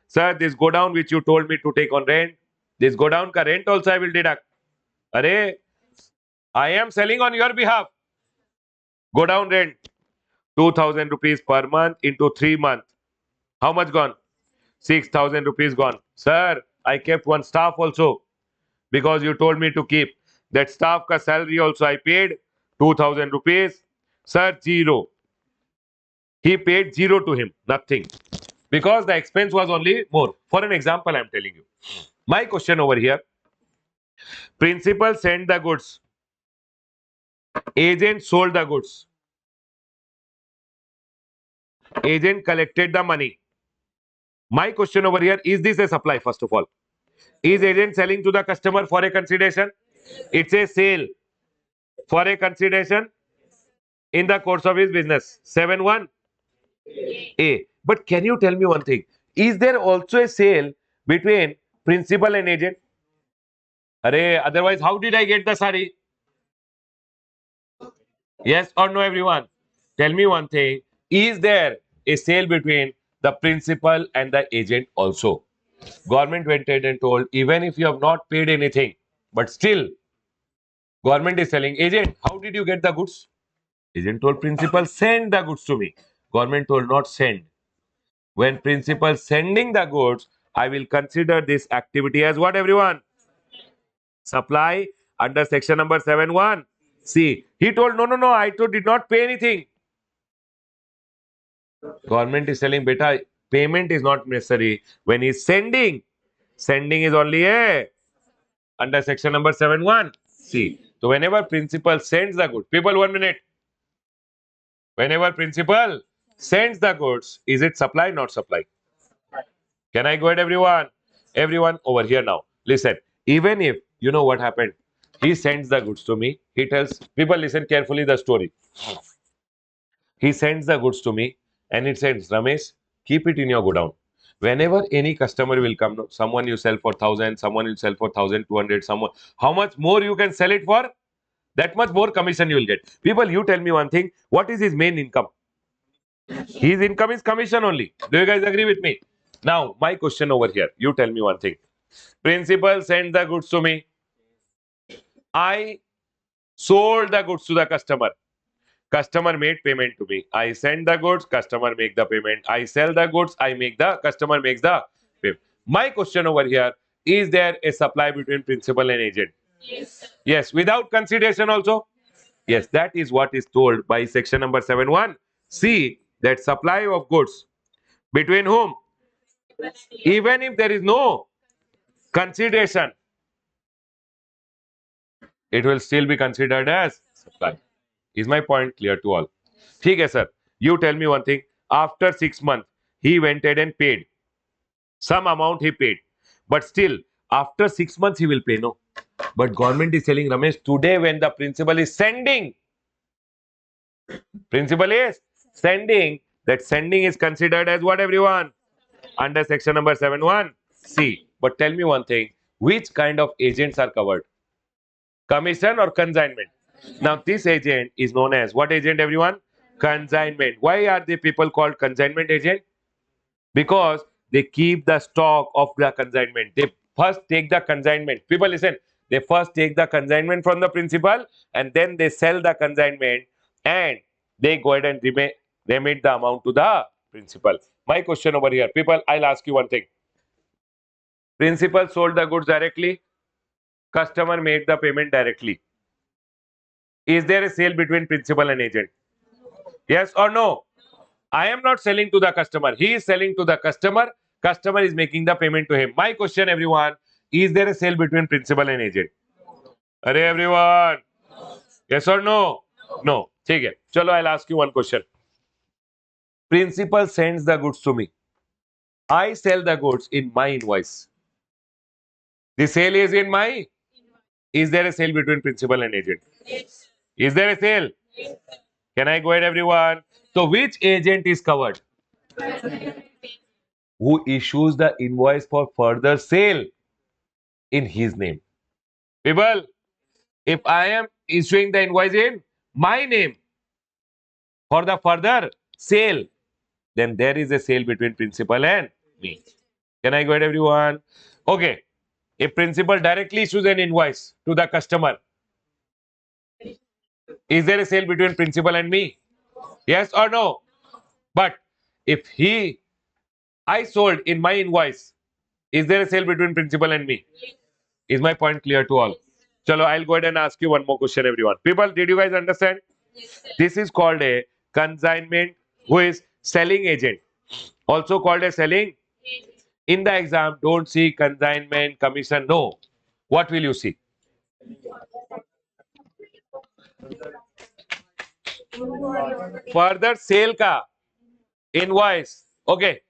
Sir, this go down which you told me to take on rent, this go down ka rent also I will deduct. Arey, I am selling on your behalf. Go down rent, 2,000 rupees per month into 3 months. How much gone? 6,000 rupees gone. Sir, I kept one staff also because you told me to keep. That staff ka salary also I paid 2,000 rupees. Sir, zero. He paid zero to him, nothing. because the expense was only more. For an example, I'm telling you. My question over here: principal sent the goods, agent sold the goods, agent collected the money. My question over here: is this a supply? First of all, is agent selling to the customer for a consideration? It's a sale for a consideration in the course of his business. 7-1 A. But can you tell me one thing? Is there also a sale between principal and agent? Array, otherwise, how did I get the sari? Yes or no, everyone? Tell me one thing. Is there a sale between the principal and the agent also? Government went ahead and told, even if you have not paid anything, but still, government is selling, agent, how did you get the goods? Agent told principal, send the goods to me. Government told not send. When principal sending the goods, I will consider this activity as what, everyone? Supply under section number 7(1). See, he told, no, no, no, I too did not pay anything. Government is telling, beta, payment is not necessary. When he's sending is only a under section number 7(1). See, so whenever principal sends the goods, people, 1 minute. Whenever principal sends the goods, is it supply, not supply? Can I go ahead, everyone? Everyone over here now. Listen, even if you know what happened, he sends the goods to me. He tells people, listen carefully the story. He sends the goods to me and it says, Ramesh, keep it in your godown. Whenever any customer will come, someone you sell for 1,000, someone you sell for 1,200, someone, how much more you can sell it for? That much more commission you will get. People, you tell me one thing. What is his main income? His income is commission only. Do you guys agree with me? Now, my question over here. You tell me one thing. Principal sent the goods to me. I sold the goods to the customer. Customer made payment to me. I send the goods, customer make the payment. I sell the goods, I make the customer makes the payment. My question over here, is there a supply between principal and agent? Yes, without consideration also. Yes, that is what is told by section number 7(1). See that supply of goods between whom? Even if there is no consideration, it will still be considered as supply. Is my point clear to all? ठीक है, sir. You tell me one thing. After 6 months, he went ahead and paid. Some amount he paid. But still, after 6 months, he will pay. No. But government is telling Ramesh, today when the principal is sending, that sending is considered as what, everyone? Under section number 7(1). C. But tell me one thing. Which kind of agents are covered? Commission or consignment? Now, this agent is known as what agent, everyone? Consignment. Why are the people called consignment agent? Because they keep the stock of the consignment. They first take the consignment. People, listen. They first take the consignment from the principal and then they sell the consignment and they go ahead and remit the amount to the principal. My question over here, people, I'll ask you one thing. Principal sold the goods directly. Customer made the payment directly. Is there a sale between principal and agent? Yes or no? I am not selling to the customer. He is selling to the customer. Customer is making the payment to him. My question, everyone, is there a sale between principal and agent? Arey, everyone. Yes or no? No. ठीक है. Chalo, I'll ask you one question. Principal sends the goods to me. I sell the goods in my invoice. The sale is in my. Is there a sale between principal and agent? Is there a sale? Can I go ahead, everyone? So, which agent is covered? Who issues the invoice for further sale in his name? People, if I am issuing the invoice in my name for the further sale, then there is a sale between principal and me. Can I go ahead, everyone? Okay. If principal directly issues an invoice to the customer, is there a sale between principal and me? Yes or no? But if I sold in my invoice, is there a sale between principal and me? Is my point clear to all? Chalo, I'll go ahead and ask you one more question, everyone. People, did you guys understand? This is called a consignment who is selling agent. Also called as selling. In the exam, don't see consignment, commission. No. What will you see? Further sale ka invoice. Okay.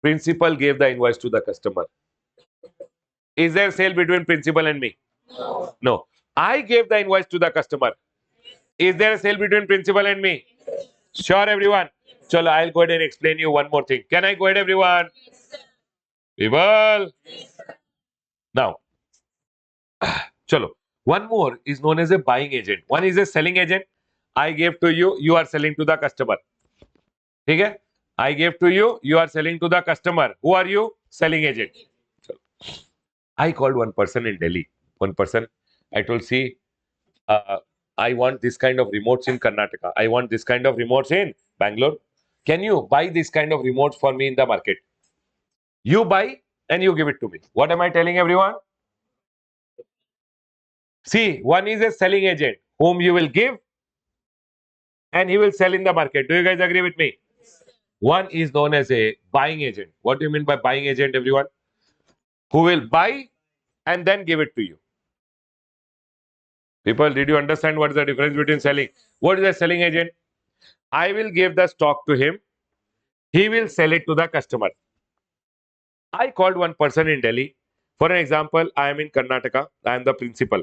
Principal gave the invoice to the customer. Is there sale between principal and me? No. I gave the invoice to the customer. Is there a sale between principal and me? Sure, everyone. Chalo, I'll go ahead and explain you one more thing. Can I go ahead, everyone? People. Now, chalo. One more is known as a buying agent. One is a selling agent. I gave to you, you are selling to the customer. Okay? I gave to you, you are selling to the customer. Who are you? Selling agent. I called one person in Delhi. One person. I told, see, uh, I want this kind of remotes in Karnataka. I want this kind of remotes in Bangalore. Can you buy this kind of remotes for me in the market? You buy and you give it to me. What am I telling everyone? See, one is a selling agent whom you will give and he will sell in the market. Do you guys agree with me? One is known as a buying agent. What do you mean by buying agent, everyone? Who will buy and then give it to you. People, did you understand what is the difference between selling? What is a selling agent? I will give the stock to him. He will sell it to the customer. I called one person in Delhi. For an example, I am in Karnataka. I am the principal.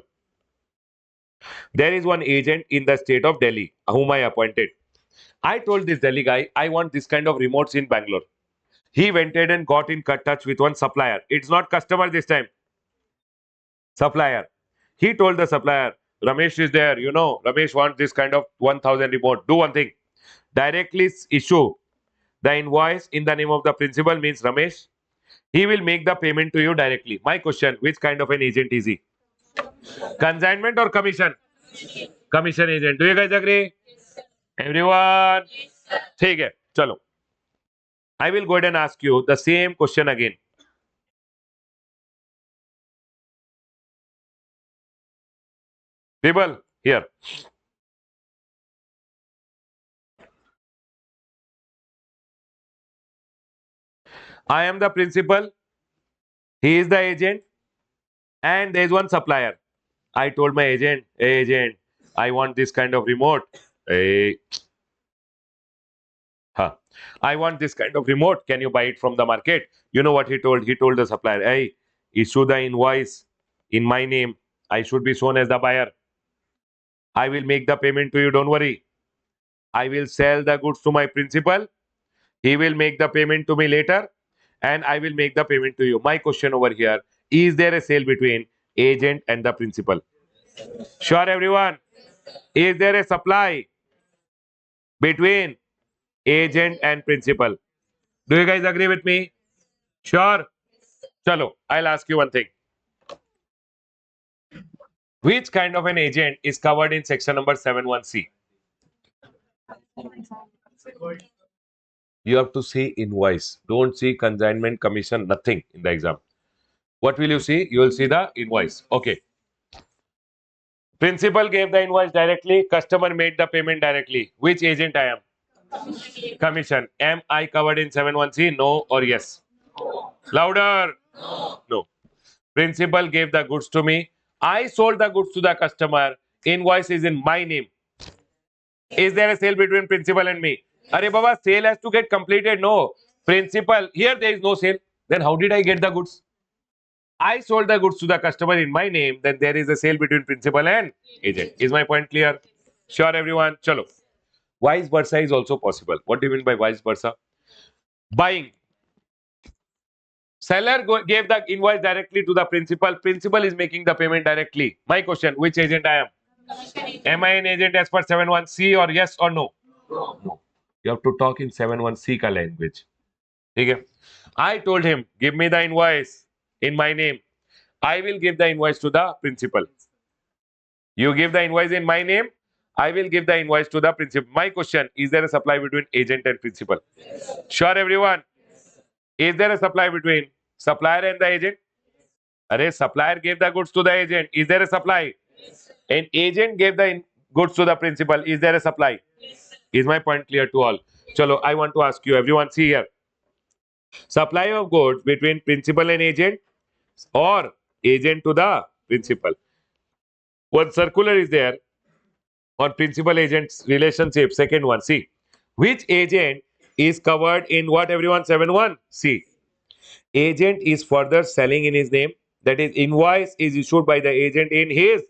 There is one agent in the state of Delhi whom I appointed. I told this Delhi guy, I want this kind of remotes in Bangalore. He went ahead and got in touch with one supplier. It's not customer this time. Supplier. He told the supplier, Ramesh is there. You know, Ramesh wants this kind of 1000 remote. Do one thing. Directly issue the invoice in the name of the principal means Ramesh. He will make the payment to you directly. My question, which kind of an agent is he? Consignment or commission? Commission agent. Do you guys agree? Everyone? ठीक है चलो I will go ahead and ask you the same question again. People, here. I am the principal. He is the agent. And there is one supplier. I told my agent, hey, agent, I want this kind of remote. Hey, huh. I want this kind of remote. Can you buy it from the market? You know what he told? He told the supplier, hey, issue the invoice in my name. I should be shown as the buyer. I will make the payment to you. Don't worry. I will sell the goods to my principal. He will make the payment to me later. And I will make the payment to you. My question over here, is there a sale between agent and the principal? Sure, everyone. Is there a supply between agent and principal? Do you guys agree with me? Sure. Chalo, I'll ask you one thing. Which kind of an agent is covered in section number 71C? You have to see invoice. Don't see consignment, commission, nothing in the exam. What will you see? You will see the invoice. Okay. Principal gave the invoice directly. Customer made the payment directly. Which agent I am? Commission. Am I covered in 71C? No or yes? Louder. No. Principal gave the goods to me. I sold the goods to the customer. Invoice is in my name. Is there a sale between principal and me? Arey Baba, sale has to get completed. No. Principal, here there is no sale. Then how did I get the goods? I sold the goods to the customer in my name. Then there is a sale between principal and agent. Is my point clear? Sure, everyone. Chalo. Vice versa is also possible. What do you mean by vice versa? Buying. Seller gave the invoice directly to the principal. Principal is making the payment directly. My question, which agent I am? Am I an agent as per 71C or yes or no? No. You have to talk in 71C ka language. Okay. I told him, give me the invoice in my name. I will give the invoice to the principal. You give the invoice in my name. I will give the invoice to the principal. My question, is there a supply between agent and principal? Sure, everyone. Is there a supply between supplier and the agent? Array, supplier gave the goods to the agent. Is there a supply? An agent gave the goods to the principal. Is there a supply? Is my point clear to all? Chalo, I want to ask you, everyone, see here. Supply of goods between principal and agent or agent to the principal. One circular is there on principal agent's relationship. Second one, see. Which agent is covered in what everyone? 7-1. See. Agent is further selling in his name. That is, invoice is issued by the agent in his.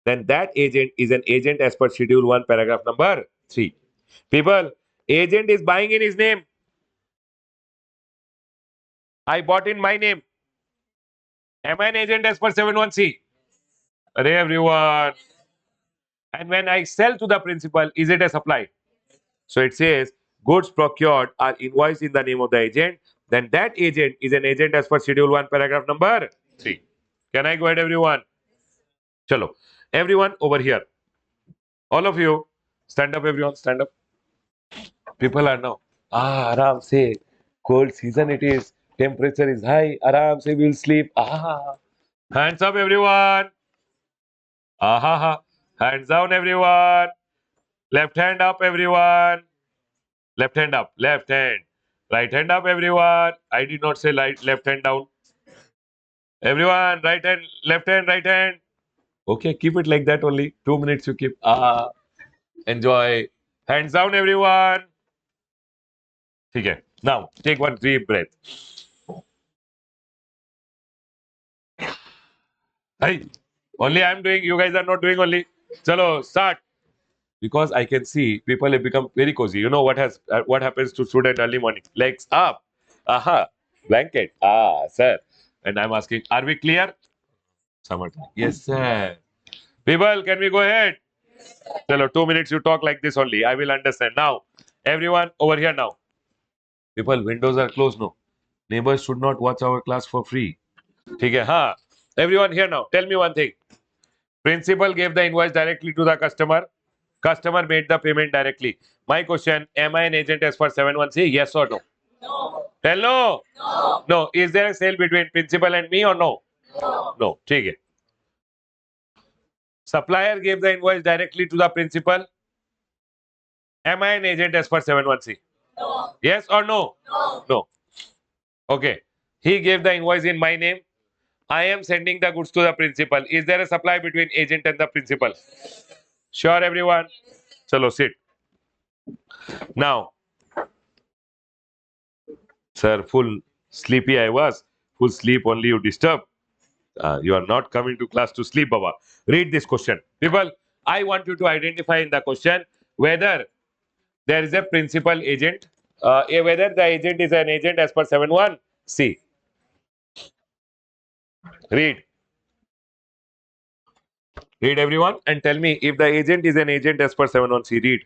Then that agent is an agent as per schedule 1, paragraph number 3. People, agent is buying in his name. I bought in my name. Am I an agent as per 7-1C? Arey everyone. And when I sell to the principal, is it a supply? So it says goods procured are invoiced in the name of the agent. Then that agent is an agent as per schedule 1, paragraph number 3. Can I go ahead, everyone? Chalo. Everyone over here. All of you, stand up, everyone, stand up. People are now. Aram se. Cold season it is. Temperature is high. Aram se we'll sleep. Hands up, everyone. Hands down, everyone. Left hand up, everyone. Left hand up. Left hand. Right hand up, everyone. I did not say left hand down. Everyone, right hand, left hand, right hand. Okay, keep it like that only. 2 minutes you keep. Enjoy. Hands down, everyone. Okay. Now, take one deep breath. Hey, only I'm doing. You guys are not doing only. Chalo, start. Because I can see people have become very cozy. You know what happens to student early morning? Legs up. Aha. Blanket. Sir. And I'm asking, are we clear? Someone. Yes, sir. People, can we go ahead? Chalo, 2 minutes you talk like this only. I will understand. Now, everyone over here now. People, windows are closed now. Neighbors should not watch our class for free. ठीक है हाँ everyone here now tell me one thing principal gave the invoice directly to the customer made the payment directly my question am I an agent as per 7-1C yes or no tell no is there a sale between principal and me or no ठीक है supplier gave the invoice directly to the principal am I an agent as per 7-1C yes or no okay he gave the invoice in my name I am sending the goods to the principal. Is there a supply between agent and the principal? Sure, everyone. Chalo, sit. Now, sir, full sleepy I was. Full sleep only you disturb. You are not coming to class to sleep, Baba. Read this question. People, I want you to identify in the question whether there is a principal agent, whether the agent is an agent as per 7-1. See. Read. Read, everyone, and tell me if the agent is an agent as per 7-1. Read.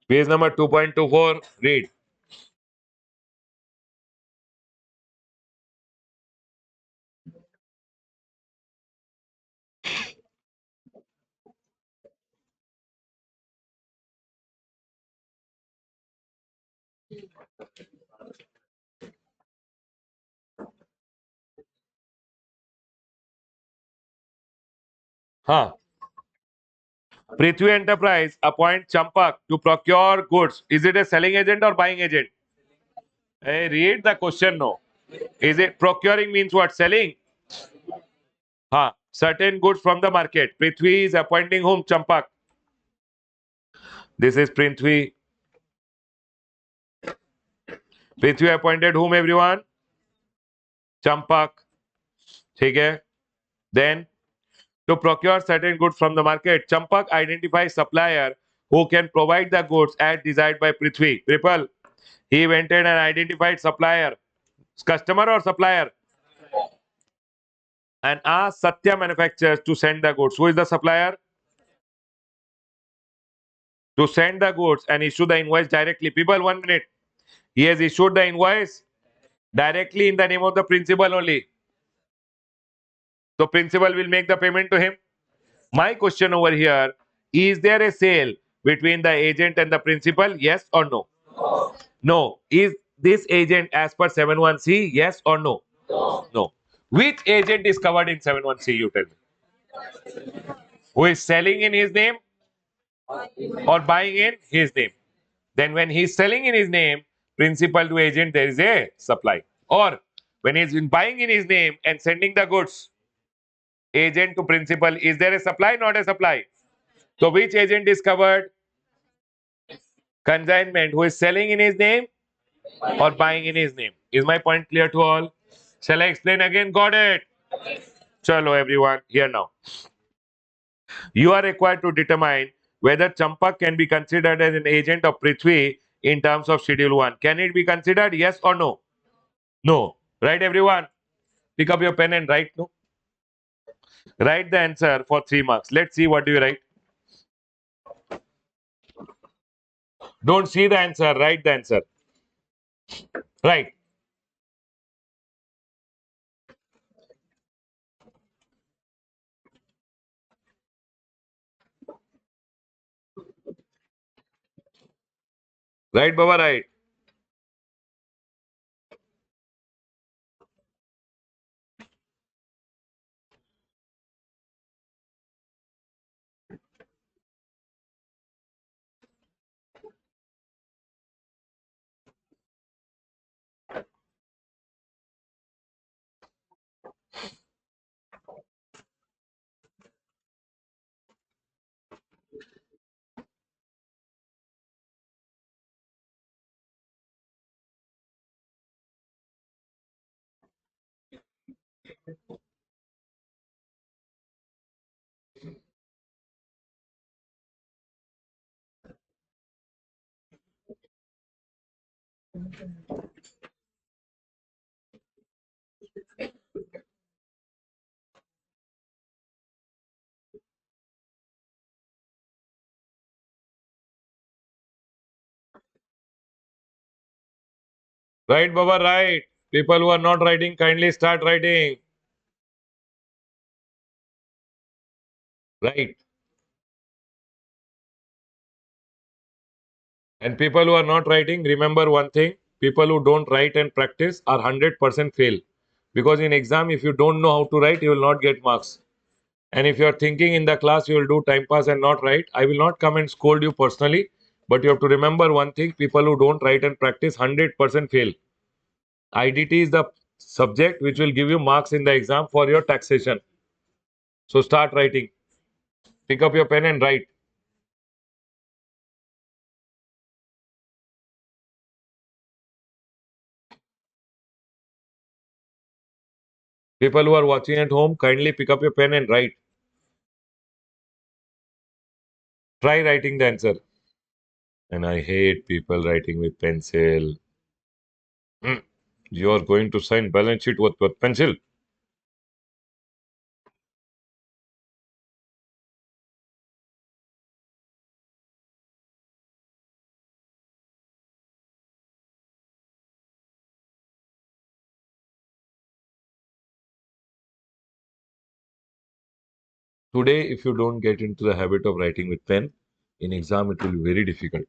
Page number 2.24. Read. Huh. Prithvi Enterprise appoint Champak to procure goods. Is it a selling agent or buying agent? Hey, read the question no. Is it procuring means what? Selling? Huh. Certain goods from the market. Prithvi is appointing whom? Champak. This is Prithvi. Prithvi appointed whom everyone? Champak. Okay. Then to procure certain goods from the market, Champak identifies supplier who can provide the goods as desired by Prithvi. People, he went in and identified supplier. Customer or supplier? And asked Satya manufacturers to send the goods. Who is the supplier? To send the goods and issue the invoice directly. People, 1 minute. He has issued the invoice directly in the name of the principal only. So principal will make the payment to him. My question over here, is there a sale between the agent and the principal? Yes or no? No. Is this agent as per 7-1C? Yes or no? No. Which agent is covered in 7-1C? You tell me. Who is selling in his name or buying in his name. Then when he's selling in his name, principal to agent, there is a supply. Or when he's been buying in his name and sending the goods, agent to principal, is there a supply? Not a supply. So which agent is covered? Consignment, who is selling in his name or buying in his name. Is my point clear to all? Shall I explain again? Got it? Chalo everyone, here now. You are required to determine whether Champak can be considered as an agent of Prithvi in terms of Schedule 1. Can it be considered? Yes or no? No. Right, everyone? Pick up your pen and write no. Write the answer for 3 marks. Let's see what do you write. Don't see the answer, write the answer. Right. Right, Baba, right. Right, Baba, right. People who are not writing, kindly start writing. Right. And people who are not writing, remember one thing. People who don't write and practice are 100% fail. Because in exam, if you don't know how to write, you will not get marks. And if you are thinking in the class you will do time pass and not write, I will not come and scold you personally. But you have to remember one thing, people who don't write and practice 100% fail. IDT is the subject which will give you marks in the exam for your taxation. So start writing. Pick up your pen and write. People who are watching at home, kindly pick up your pen and write. Try writing the answer. And I hate people writing with pencil. Hmm. You are going to sign balance sheet with pencil. Today, if you don't get into the habit of writing with pen, in exam it will be very difficult.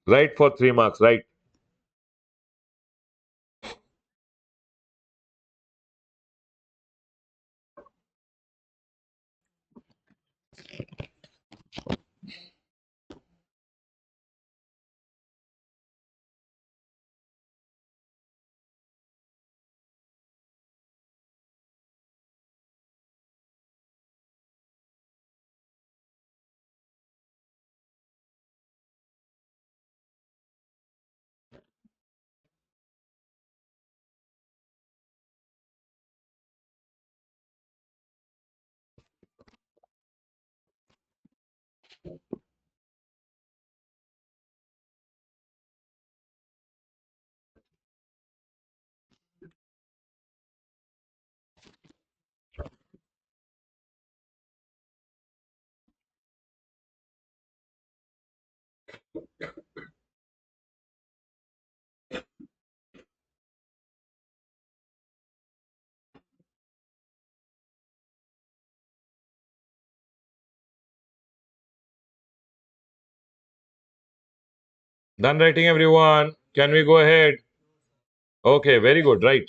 Write for 3 marks, right? Done writing, everyone. Can we go ahead? Okay, very good, right.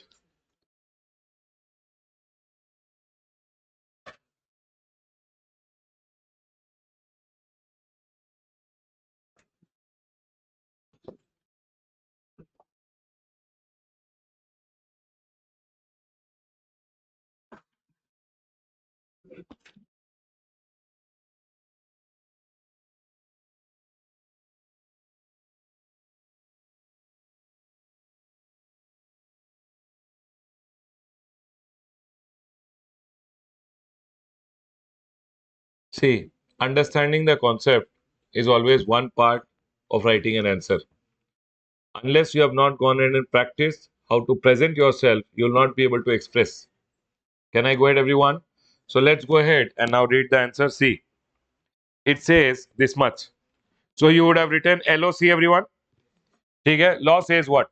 See, understanding the concept is always one part of writing an answer. Unless you have not gone in and practiced how to present yourself, you will not be able to express. Can I go ahead, everyone? So let's go ahead and now read the answer. See, it says this much. So you would have written LOC, everyone. Okay? Law says what?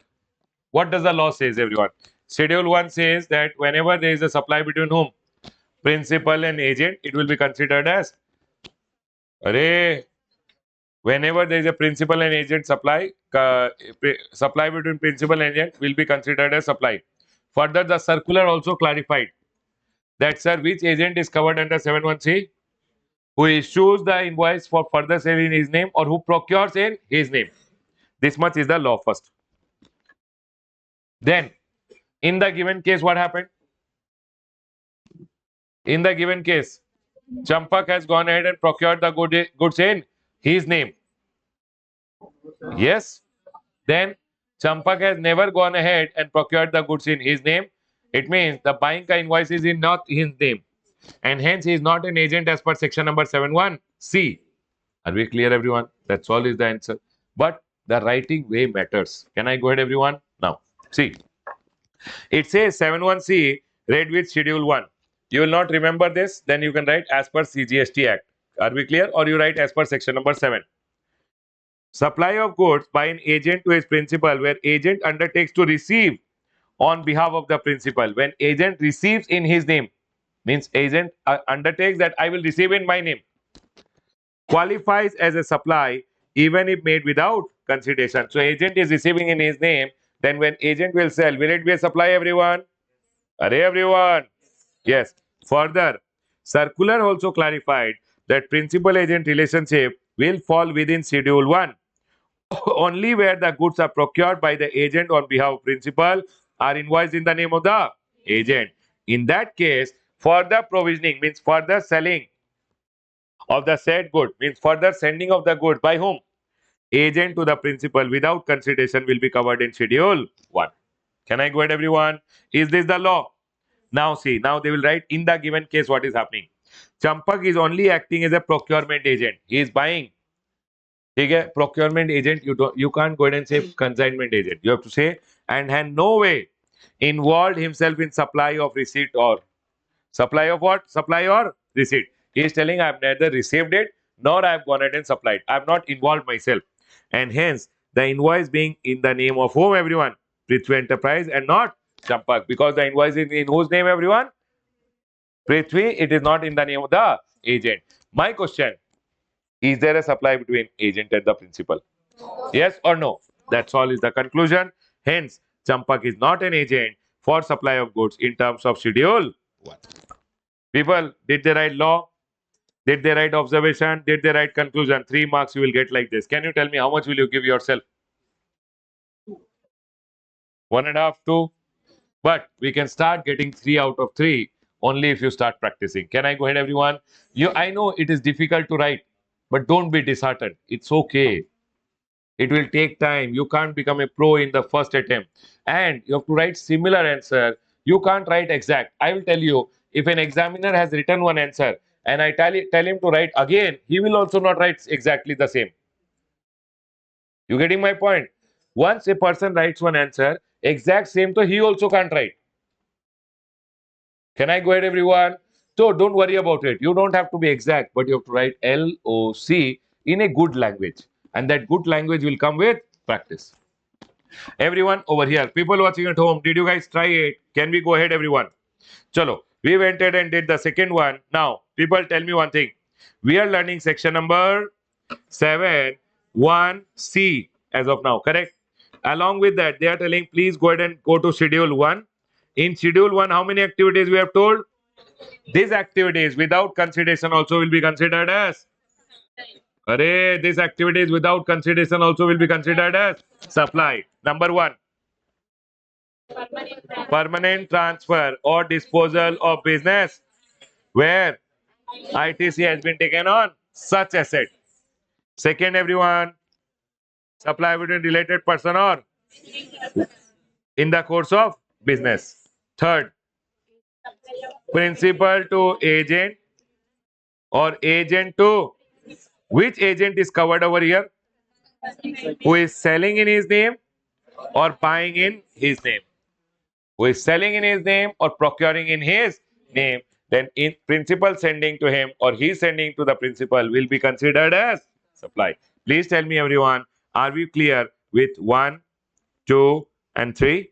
What does the law says, everyone? Schedule 1 says that whenever there is a supply between whom? Principal and agent, it will be considered as. Array, whenever there is a principal and agent supply, supply between principal and agent will be considered as supply. Further, the circular also clarified that, sir, which agent is covered under 71C? Who issues the invoice for further sale in his name or who procures in his name. This much is the law first. Then, in the given case, what happened? In the given case, Champak has gone ahead and procured the goods in his name. Yes. Then Champak has never gone ahead and procured the goods in his name. It means the buying invoice is in not his name. And hence he is not an agent as per section number 71C. Are we clear, everyone? That's all is the answer. But the writing way matters. Can I go ahead, everyone? Now, see. It says 71C read with schedule 1. You will not remember this, then you can write as per CGST Act. Are we clear? Or you write as per section number 7. Supply of goods by an agent to his principal, where agent undertakes to receive on behalf of the principal. When agent receives in his name, means agent undertakes that I will receive in my name, qualifies as a supply even if made without consideration. So agent is receiving in his name, then when agent will sell, will it be a supply, everyone? Are everyone? Yes. Further, circular also clarified that principal agent relationship will fall within schedule 1 only where the goods are procured by the agent on behalf of principal are invoiced in the name of the agent. In that case, further provisioning means further selling of the said good means further sending of the good by whom? Agent to the principal without consideration will be covered in schedule 1. Can I go ahead, everyone? Is this the law? Now see, now they will write in the given case what is happening. Champak is only acting as a procurement agent. He is buying. Okay, procurement agent, you can't go ahead and say consignment agent. You have to say and had no way involved himself in supply of receipt or supply of what? Supply or receipt. He is telling I have neither received it nor I have gone ahead and supplied. I have not involved myself. And hence the invoice being in the name of whom, everyone? Prithvi Enterprise and not Champak. Because the invoice is in whose name, everyone? Prithvi, it is not in the name of the agent. My question, is there a supply between agent and the principal? Yes or no? That's all is the conclusion. Hence, Champak is not an agent for supply of goods in terms of schedule 1. People, did they write law? Did they write observation? Did they write conclusion? 3 marks you will get like this. Can you tell me how much will you give yourself? 1.5, 2? But we can start getting 3 out of 3 only if you start practicing. Can I go ahead, everyone? I know it is difficult to write, but don't be disheartened. It's okay. It will take time. You can't become a pro in the first attempt. And you have to write similar answer. You can't write exact. I will tell you, if an examiner has written one answer and I tell him to write again, he will also not write exactly the same. You getting my point? Once a person writes one answer, exact same, so he also can't write. Can I go ahead, everyone? So don't worry about it. You don't have to be exact, but you have to write LOC in a good language. And that good language will come with practice. Everyone over here, people watching at home, did you guys try it? Can we go ahead, everyone? Chalo, we went ahead and did the second one. Now, people tell me one thing. We are learning section number 7, 1C as of now, correct? Along with that, they are telling, please go ahead and go to schedule 1. In schedule 1, how many activities we have told? These activities without consideration also will be considered as. Array, these activities without consideration also will be considered as supply. Number 1, permanent transfer or disposal of business where ITC has been taken on such asset. Second, everyone, supply between related person or in the course of business. Third, principal to agent or agent to which agent is covered over here? Who is selling in his name or buying in his name? Who is selling in his name or procuring in his name? Then in principal sending to him or he sending to the principal will be considered as supply. Please tell me everyone, are we clear with 1, 2 and 3?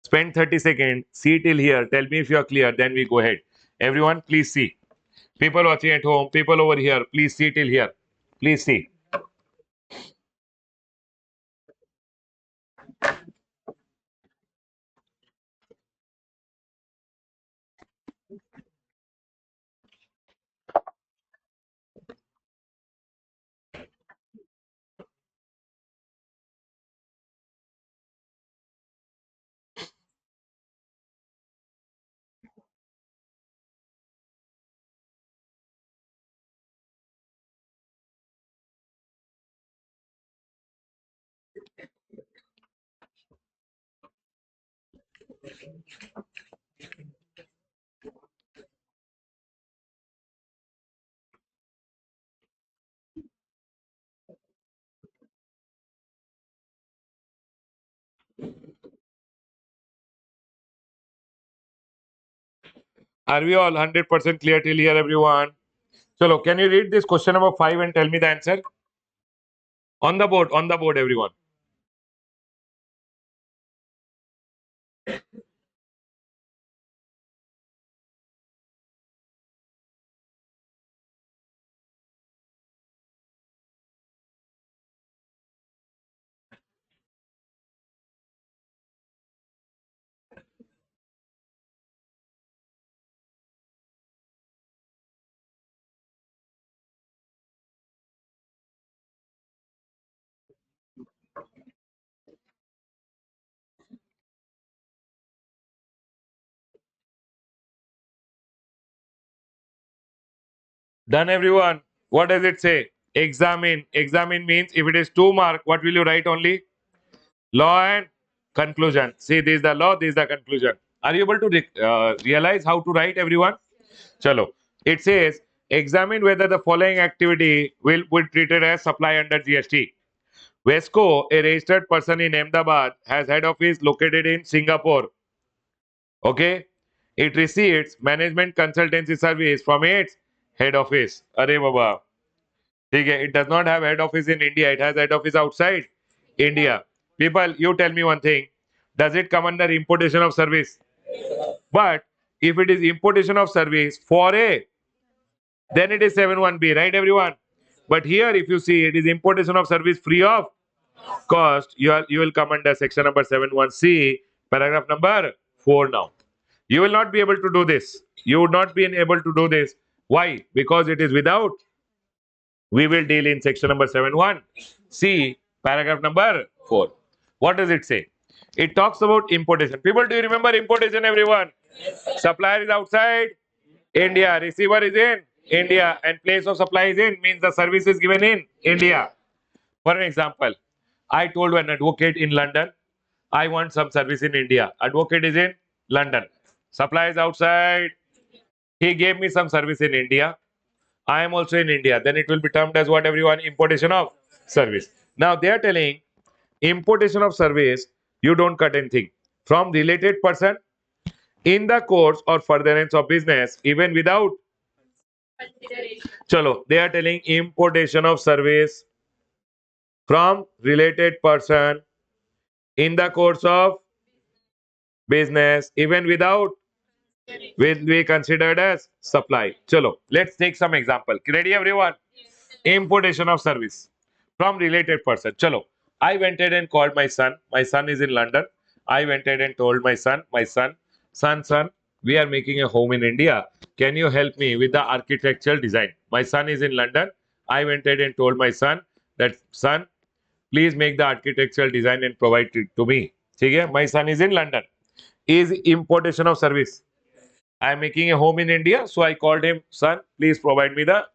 Spend 30 seconds, see till here, tell me if you are clear, then we go ahead. Everyone, please see. People watching at home, people over here, please see till here. Please see. Are we all 100% clear till here, everyone? Chalo, can you read this question number 5 and tell me the answer? On the board, everyone. Done, everyone. What does it say? Examine. Examine means if it is 2 mark, what will you write only? Law and conclusion. See, this is the law, this is the conclusion. Are you able to realize how to write, everyone? Chalo. It says, examine whether the following activity will be treated as supply under GST. Vesco, a registered person in Ahmedabad, has head office located in Singapore. Okay? It receives management consultancy service from its head office. Arey Baba. ठीक है, it does not have head office in India, it has head office outside India. People, you tell me one thing. Does it come under importation of service? But if it is importation of service for a, then it is 71B, right, everyone? But here, if you see, it is importation of service free of cost. You will come under section number 71C, paragraph number 4 now. You will not be able to do this. You would not be able to do this. Why? Because it is without. We will deal in section number 71. See paragraph number 4. What does it say? It talks about importation. People, do you remember importation, everyone? Supplier is outside India, receiver is in India, and place of supply is in, means the service is given in India. For an example, I told an advocate in London, I want some service in India. Advocate is in London. Supply is outside. He gave me some service in India. I am also in India. Then it will be termed as what, everyone? Importation of service. Now they are telling importation of service, you don't cut anything. From related person in the course or furtherance of business, even without. Chalo, they are telling importation of service from related person in the course of business, even without, will be considered as supply. Chalo, let's take some example. Ready, everyone? Importation of service from related person. Chalo, I went ahead and called my son. My son is in London. I went ahead and told my son, we are making a home in India. Can you help me with the architectural design? My son is in London. I went ahead and told my son that, son, please make the architectural design and provide it to me. Okay? My son is in London. Is importation of service. I am making a home in India, so I called him, son, please provide me the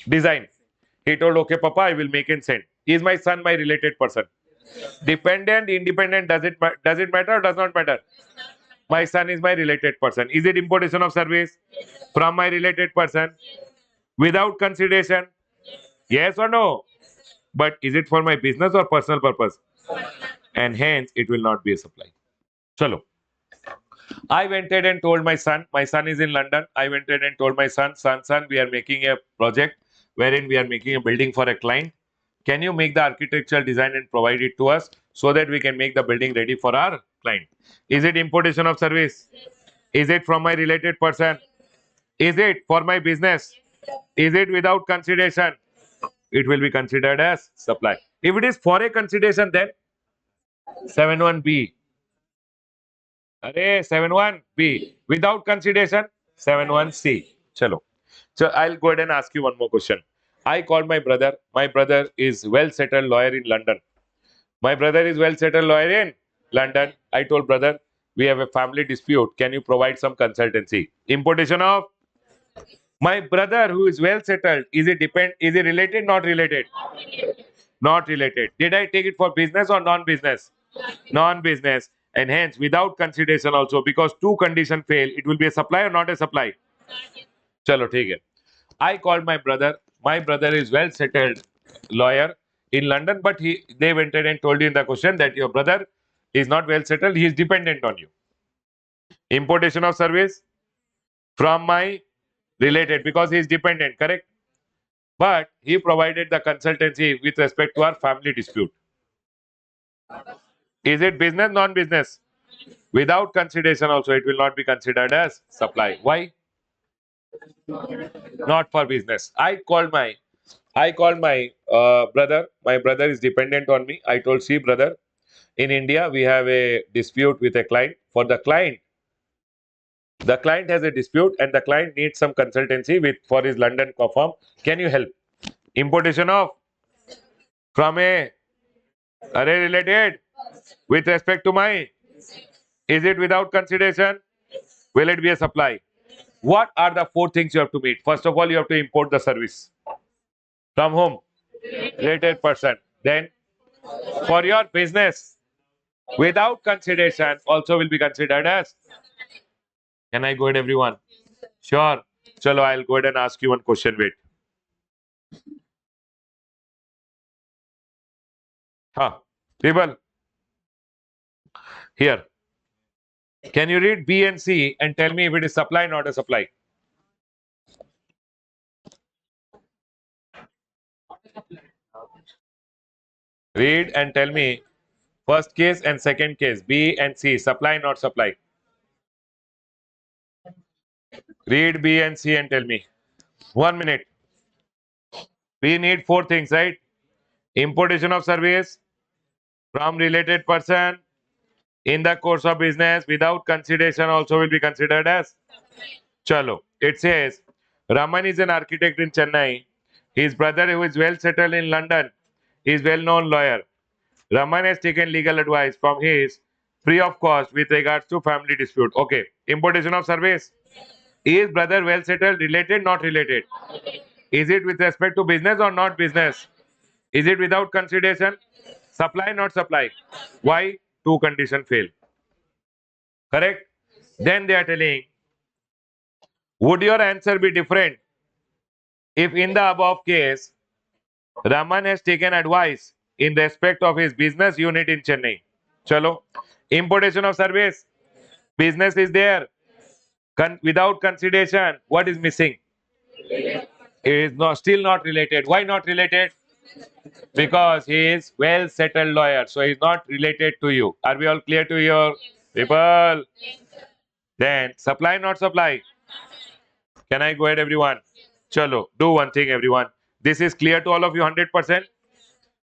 design. He told, okay, Papa, I will make and send. Is my son my related person? Dependent, independent, does it matter or does not matter? My son is my related person. Is it importation of service from my related person without consideration? Yes or no? But is it for my business or personal purpose? And hence it will not be a supply. Chalo. I went ahead and told my son is in London. I went ahead and told my son, we are making a project wherein we are making a building for a client. Can you make the architectural design and provide it to us so that we can make the building ready for our client? Is it importation of service? Is it from my related person? Is it for my business? Is it without consideration? It will be considered as supply. If it is for a consideration, then 71B. Array 71B. Without consideration, 71C. Chalo. So I'll go ahead and ask you one more question. I called my brother. My brother is well settled lawyer in London. My brother is well settled lawyer in London. I told brother, we have a family dispute. Can you provide some consultancy? Importation of my brother who is well settled. Is it related? Not related. Not related. Did I take it for business or non-business? Non-business. And hence, without consideration also, because two condition fail, it will be a supply or not a supply. Chalo, take it. I called my brother. My brother is well settled lawyer in London, but they went ahead and told you in the question that your brother is not well settled. He is dependent on you. Importation of service from my related because he is dependent, correct? But he provided the consultancy with respect to our family dispute. Is it business, non-business? Without consideration also, it will not be considered as supply. Why? Not for business. I called my brother. My brother is dependent on me. I told, see, brother, in India we have a dispute with a client. For the client has a dispute, and the client needs some consultancy with for his London firm. Can you help? Importation of from a array related with respect to my. Is it without consideration? Will it be a supply? What are the four things you have to meet? First of all, you have to import the service. From whom? Related person. Then, for your business, without consideration, also will be considered as. Can I go ahead, everyone? Sure. Chalo, I'll go ahead and ask you one question. Wait. Huh. People, here. Can you read B and C and tell me if it is supply, not a supply? Read and tell me first case and second case. B and C. Supply, not supply. Read B and C and tell me. 1 minute. We need four things, right? Importation of service from related person in the course of business without consideration also will be considered as. Chalo. It says Raman is an architect in Chennai. His brother, who is well settled in London, is well-known lawyer. Raman has taken legal advice from his free of cost with regards to family dispute. Okay. Importation of service. Is brother well settled? Related? Not related? Is it with respect to business or not business? Is it without consideration? Supply, not supply. Why? Two condition fail. Correct? Then they are telling, would your answer be different if in the above case, Raman has taken advice in respect of his business unit in Chennai? Chalo. Importation of service. Business is there. Without consideration, what is missing? It is not, still not related. Why not related? Because he is well settled lawyer, so he's not related to you. Are we all clear to your people? Then supply, not supply. Can I go ahead, everyone? Chalo, do one thing, everyone. This is clear to all of you 100%.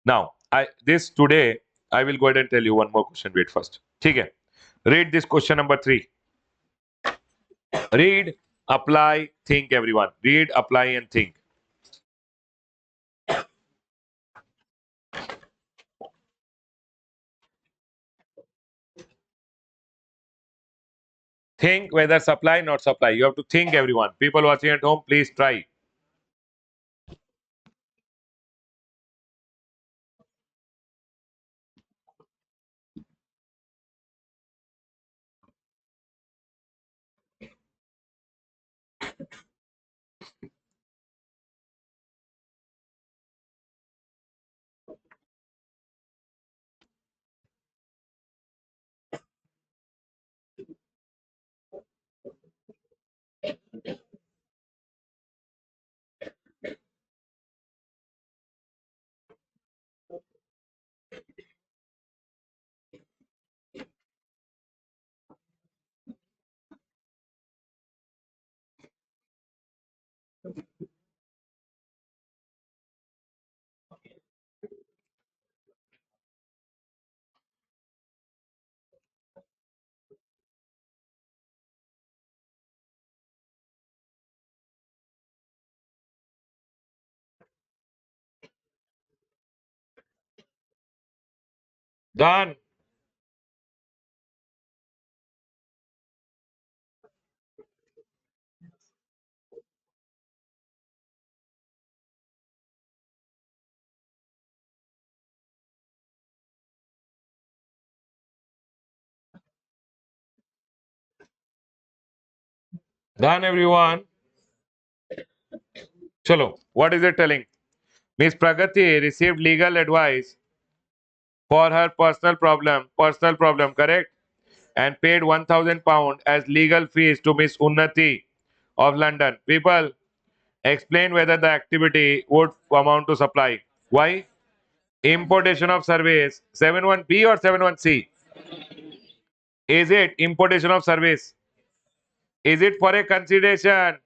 Now, this today, I will go ahead and tell you one more question. Wait first. Okay. Read this question number 3. Read, apply, think, everyone. Read, apply, and think. Think whether supply, not supply. You have to think, everyone. People watching at home, please try. Done. Done, everyone. Chalo. What is it telling? Miss Pragati received legal advice for her personal problem, correct? And paid £1,000 as legal fees to Miss Unnati of London. People, explain whether the activity would amount to supply. Why? Importation of service. 71B or 71C? Is it importation of service? Is it for a consideration?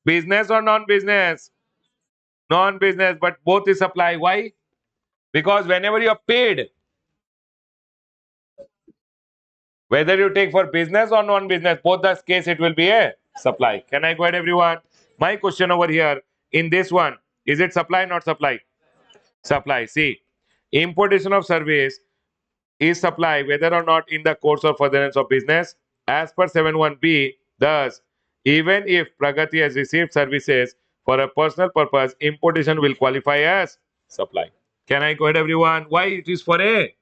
Business or non-business? Non-business, but both is supply. Why? Because whenever you are paid, whether you take for business or non-business, both the case it will be a supply. Can I go ahead, everyone? My question over here in this one, is it supply, not supply? Supply. See, importation of service is supply whether or not in the course or furtherance of business. As per 71B, thus, even if Pragati has received services for a personal purpose, importation will qualify as supply. Can I go ahead, everyone? Why it is for a?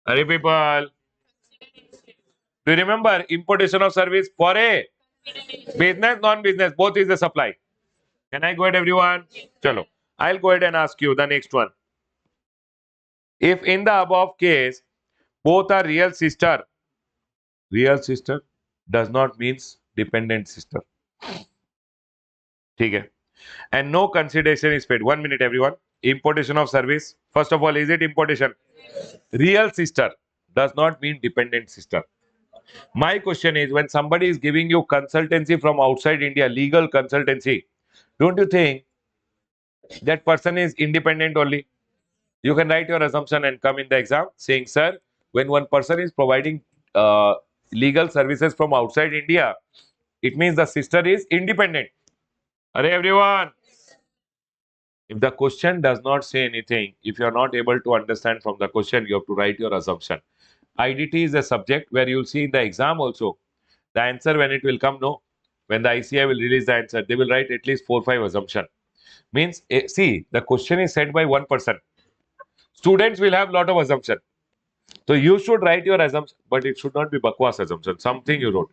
Hurry, people. Do you remember importation of service for a business, non-business, both is the supply. Can I go ahead, everyone? Chalo. I'll go ahead and ask you the next one. If in the above case, both are real sister does not means dependent sister. ठीक है. And no consideration is paid. 1 minute, everyone. Importation of service. First of all, is it importation? Real sister does not mean dependent sister. My question is when somebody is giving you consultancy from outside India, legal consultancy, don't you think that person is independent only? You can write your assumption and come in the exam saying, sir, when one person is providing legal services from outside India, it means the sister is independent. Are everyone? If the question does not say anything, if you are not able to understand from the question, you have to write your assumption. IDT is a subject where you'll see in the exam also the answer when it will come. No, when the ICI will release the answer, they will write at least 4 5 assumption. Means see, the question is said by one person. Students will have lot of assumption. So you should write your assumption, but it should not be bakwas assumption. Something you wrote.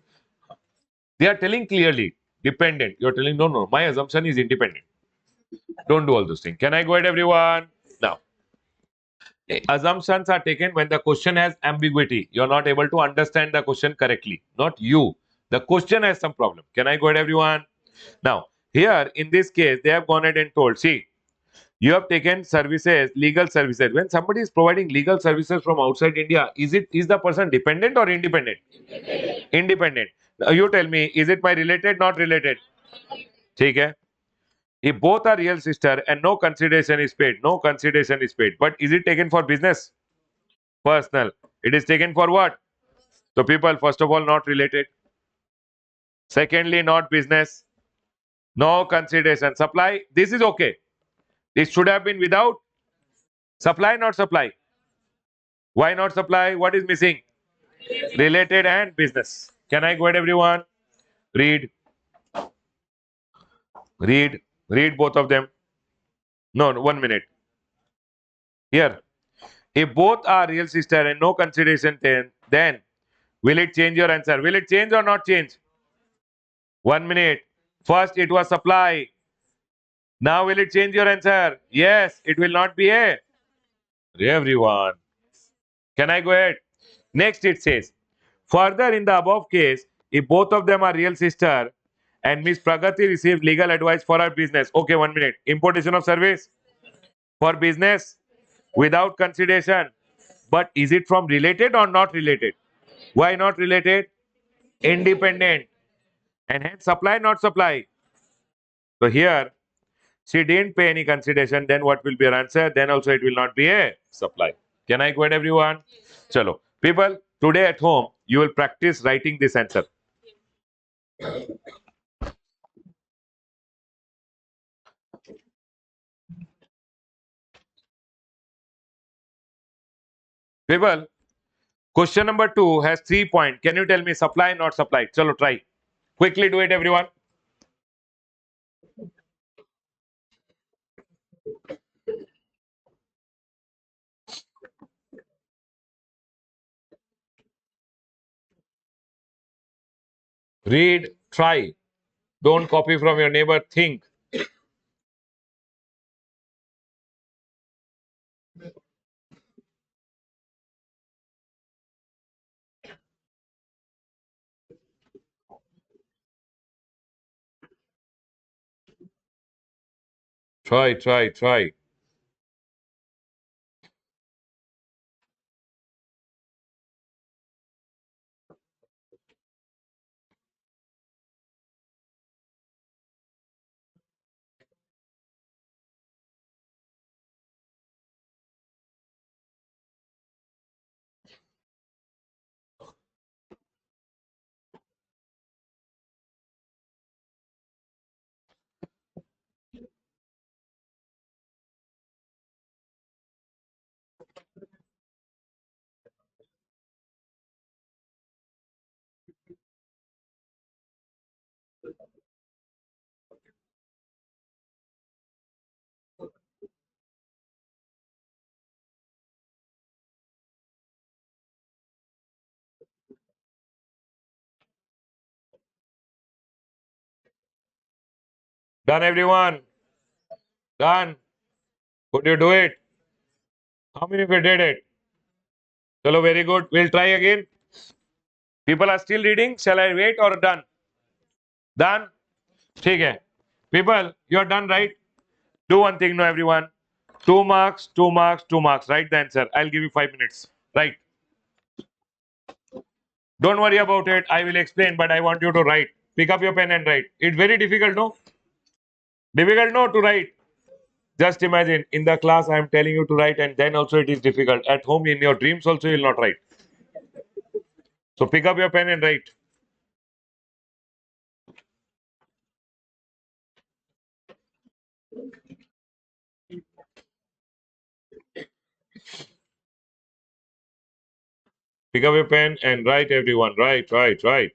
They are telling clearly dependent. You're telling no, no. My assumption is independent. Don't do all those things. Can I go ahead, everyone? Now, assumptions are taken when the question has ambiguity. You're not able to understand the question correctly. Not you. The question has some problem. Can I go ahead, everyone? Now, here in this case, they have gone ahead and told, see, you have taken services, legal services. When somebody is providing legal services from outside India, is the person dependent or independent? Independent. Now you tell me, is it my related, not related? ठीक है. If both are real sister and no consideration is paid, no consideration is paid. But is it taken for business? Personal. It is taken for what? So people, first of all, not related. Secondly, not business. No consideration. Supply. This is okay. This should have been without supply, not supply. Why not supply? What is missing? Related and business. Can I go ahead, everyone? Read, read both of them. No, no, 1 minute. Here, if both are real sister and no consideration, then will it change your answer? Will it change or not change? 1 minute. First, it was supply. Now, will it change your answer? Yes, it will not be a. Everyone. Can I go ahead? Next, it says, further in the above case, if both of them are real sister and Miss Pragati received legal advice for her business. Okay, 1 minute. Importation of service for business without consideration. But is it from related or not related? Why not related? Independent. And hence supply, not supply. So here she didn't pay any consideration. Then what will be your answer? Then also it will not be a supply. Can I quote everyone? Chalo. People, today at home, you will practice writing this answer. People, question number 2 has 3 points. Can you tell me supply, not supply? Chalo, try. Quickly do it, everyone. Read, try. Don't copy from your neighbor. Think. Try, try, try. Done, everyone. Done. Could you do it? How many of you did it? Hello, very good. We'll try again. People are still reading. Shall I wait or done? Done? ठीक है. People, you're done, right? Do one thing, no, everyone. 2 marks, 2 marks, 2 marks. Write the answer. I'll give you 5 minutes. Right. Don't worry about it. I will explain, but I want you to write. Pick up your pen and write. It's very difficult, no? Difficult, no, to write. Just imagine in the class I am telling you to write, and then also it is difficult. At home, in your dreams, also you will not write. So pick up your pen and write. Pick up your pen and write, everyone. Write, write, write.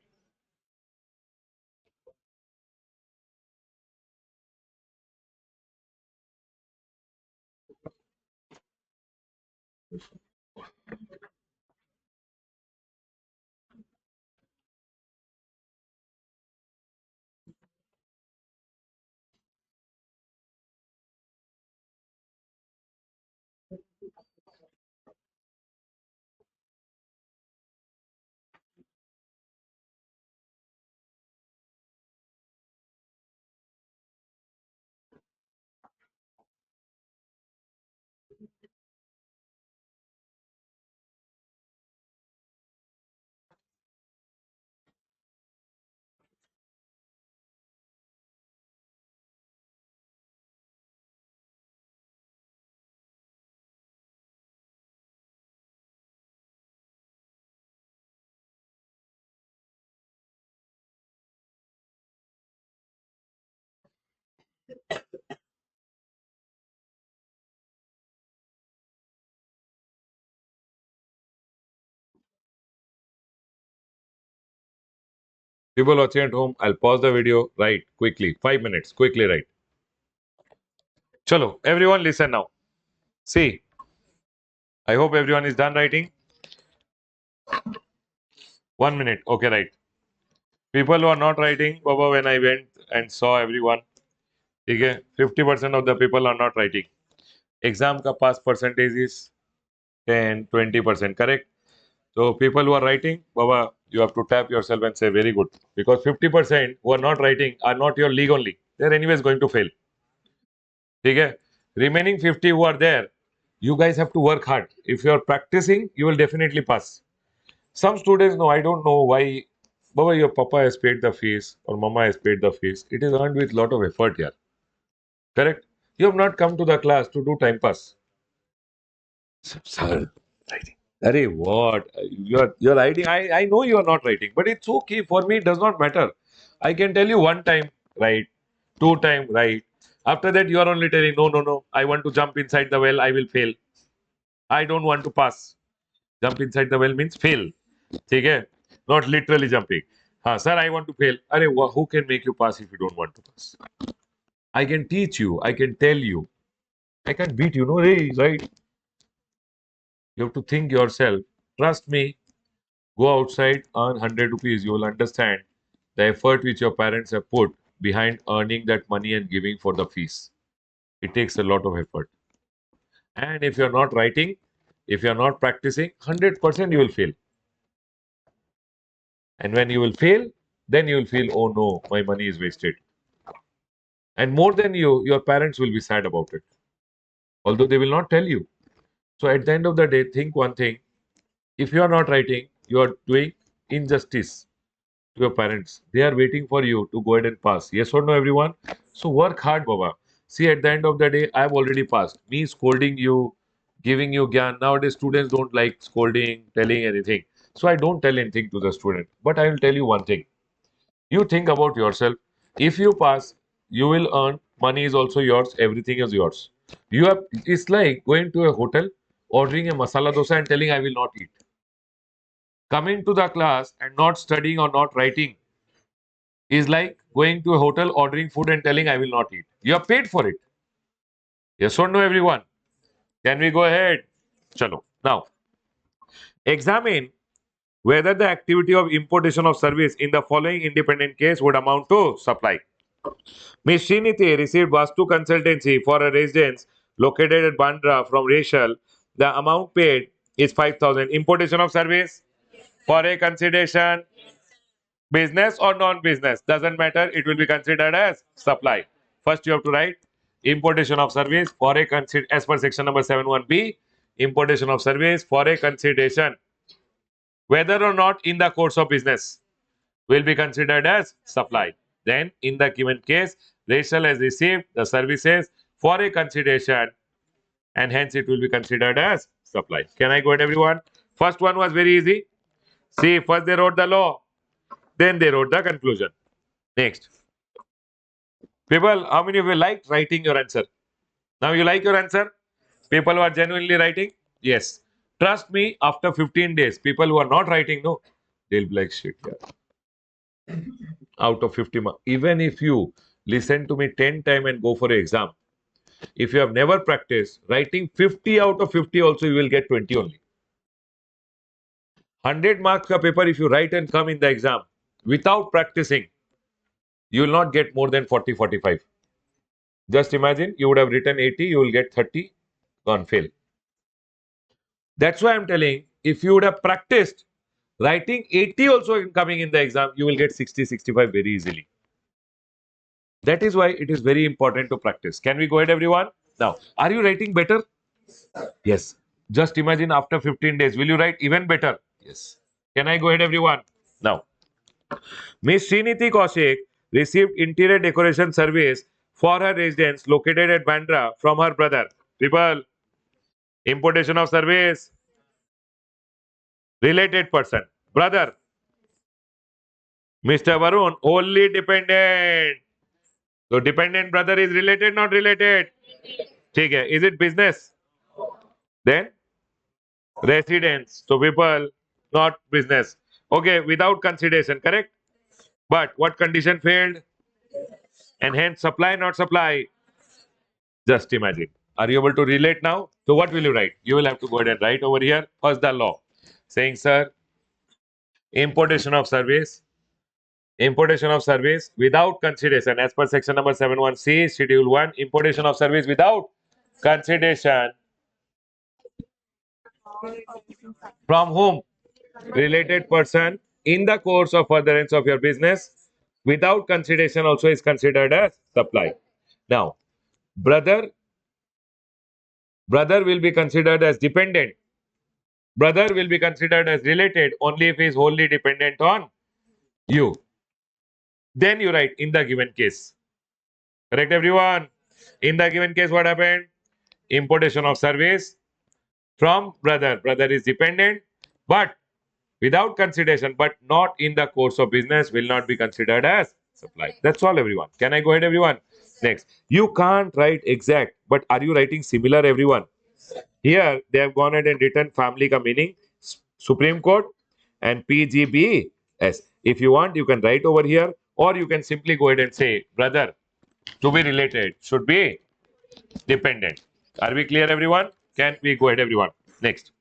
People watching at home, I'll pause the video. Write quickly. 5 minutes. Quickly write. Chalo, everyone listen now. See, I hope everyone is done writing. 1 minute. Okay, right. People who are not writing, Baba, when I went and saw everyone, okay, 50% of the people are not writing. Exam ka pass percentage is 10, 20%, correct? So people who are writing, Baba, you have to tap yourself and say very good. Because 50% who are not writing are not your league only. They're anyways going to fail. Okay? Remaining 50 who are there, you guys have to work hard. If you are practicing, you will definitely pass. Some students know, I don't know why Baba, your papa has paid the fees or mama has paid the fees. It is earned with lot of effort here. Correct? You have not come to the class to do time pass. Sir, writing. Arey, what? You're writing. I know you are not writing, but it's okay. For me, it does not matter. I can tell you one time, right? Two time, right? After that, you are only telling, no, no, no. I want to jump inside the well. I will fail. I don't want to pass. Jump inside the well means fail. ठीक है? Not literally jumping. Sir, I want to fail. Arey, who can make you pass if you don't want to pass? I can teach you. I can tell you. I can't beat you. No, hey, right? You have to think yourself. Trust me. Go outside, earn 100 rupees. You will understand the effort which your parents have put behind earning that money and giving for the fees. It takes a lot of effort. And if you're not writing, if you're not practicing, 100% you will fail. And when you will fail, then you will feel, oh no, my money is wasted. And more than you, your parents will be sad about it. Although they will not tell you. So at the end of the day, think one thing. If you are not writing, you are doing injustice to your parents. They are waiting for you to go ahead and pass. Yes or no, everyone? So work hard, Baba. See, at the end of the day, I have already passed. Me scolding you, giving you gyan. Nowadays, students don't like scolding, telling anything. So I don't tell anything to the student. But I will tell you one thing. You think about yourself. If you pass, you will earn. Money is also yours. Everything is yours. You have. It's like going to a hotel, ordering a masala dosa, and telling I will not eat. Coming to the class and not studying or not writing is like going to a hotel, ordering food and telling I will not eat. You are paid for it. Yes or no, everyone? Can we go ahead? Chalo. Now, examine whether the activity of importation of service in the following independent case would amount to supply. Ms. Sriniti received Vastu consultancy for a residence located at Bandra from Rachel. The amount paid is 5,000. Importation of service for a consideration. Business or non-business, doesn't matter. It will be considered as supply. First, you have to write importation of service for a as per section number 71B. Importation of service for a consideration, whether or not in the course of business, will be considered as supply. Then, in the given case, Rachel has received the services for a consideration, and hence it will be considered as supply. Can I go ahead, everyone? First one was very easy. See, first they wrote the law, then they wrote the conclusion. Next. People, how many of you liked writing your answer? Now you like your answer? People who are genuinely writing? Yes. Trust me, after 15 days, people who are not writing, no, they'll be like shit. Yeah. Out of 50 marks. Even if you listen to me 10 times and go for an exam, if you have never practiced, writing 50 out of 50 also, you will get 20 only. 100 marks ka paper, if you write and come in the exam without practicing, you will not get more than 40, 45. Just imagine you would have written 80, you will get 30, gone fail. That's why I'm telling, if you would have practiced writing 80 also coming in the exam, you will get 60, 65 very easily. That is why it is very important to practice. Can we go ahead, everyone? Now, are you writing better? Yes. Just imagine after 15 days, will you write even better? Yes. Can I go ahead, everyone? Now, Miss Sriniti Kaushik received interior decoration service for her residence located at Bandra from her brother. People, importation of service, related person, brother, Mr. Varun, only dependent. So dependent brother is related, not related. ठीक है. Is it business? Then residence. So people, not business. Okay, without consideration, correct? But what condition failed? And hence supply, not supply. Just imagine. Are you able to relate now? So what will you write? You will have to go ahead and write over here. First the law. Saying, sir, importation of service. Importation of service without consideration as per section number 71C, schedule 1. Importation of service without consideration from whom? Related person in the course of furtherance of your business. Without consideration also is considered as supply. Now, brother will be considered as dependent. Brother will be considered as related only if he is wholly dependent on You. Then you write in the given case. Correct, everyone? In the given case, what happened? Importation of service from brother. Brother is dependent, but without consideration, but not in the course of business, will not be considered as supply. That's all, everyone. Can I go ahead, everyone? Next. You can't write exact, but are you writing similar, everyone? Here, they have gone ahead and written family ka meaning, Supreme Court, and PGBS. If you want, you can write over here, or you can simply go ahead and say, brother, to be related, should be dependent. Are we clear, everyone? Can we go ahead, everyone? Next.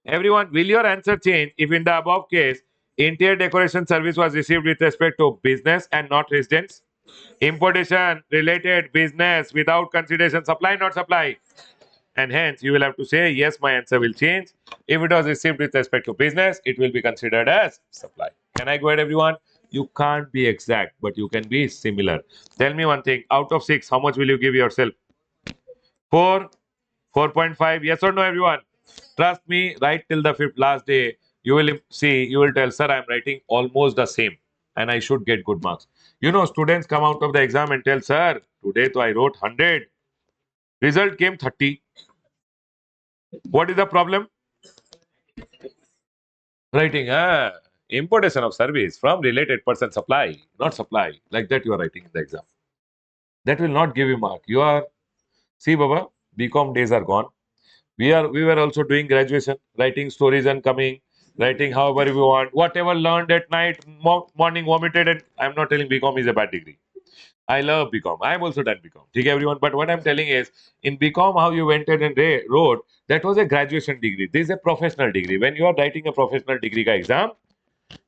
Everyone, will your answer change if in the above case, interior decoration service was received with respect to business and not residence? Importation related business without consideration supply, not supply. And hence, you will have to say, yes, my answer will change. If it was received with respect to business, it will be considered as supply. Can I go ahead, everyone? You can't be exact, but you can be similar. Tell me one thing. Out of 6, how much will you give yourself? 4, 4.5. Yes or no, everyone? Trust me, right till the fifth last day, you will see, you will tell, sir, I'm writing almost the same and I should get good marks. You know, students come out of the exam and tell, sir, today to I wrote 100. Result came 30. What is the problem? Writing, importation of service from related person supply, not supply. Like that you are writing in the exam. That will not give you mark. You are, see, Baba, BCom days are gone. We were also doing graduation, writing stories and coming, writing however we want, whatever learned at night, morning vomited. And I'm not telling BCom is a bad degree. I love BCom. I'm also done BCom. Okay, everyone. But what I'm telling is, in BCom, how you went in and wrote, that was a graduation degree. This is a professional degree. When you are writing a professional degree ka exam,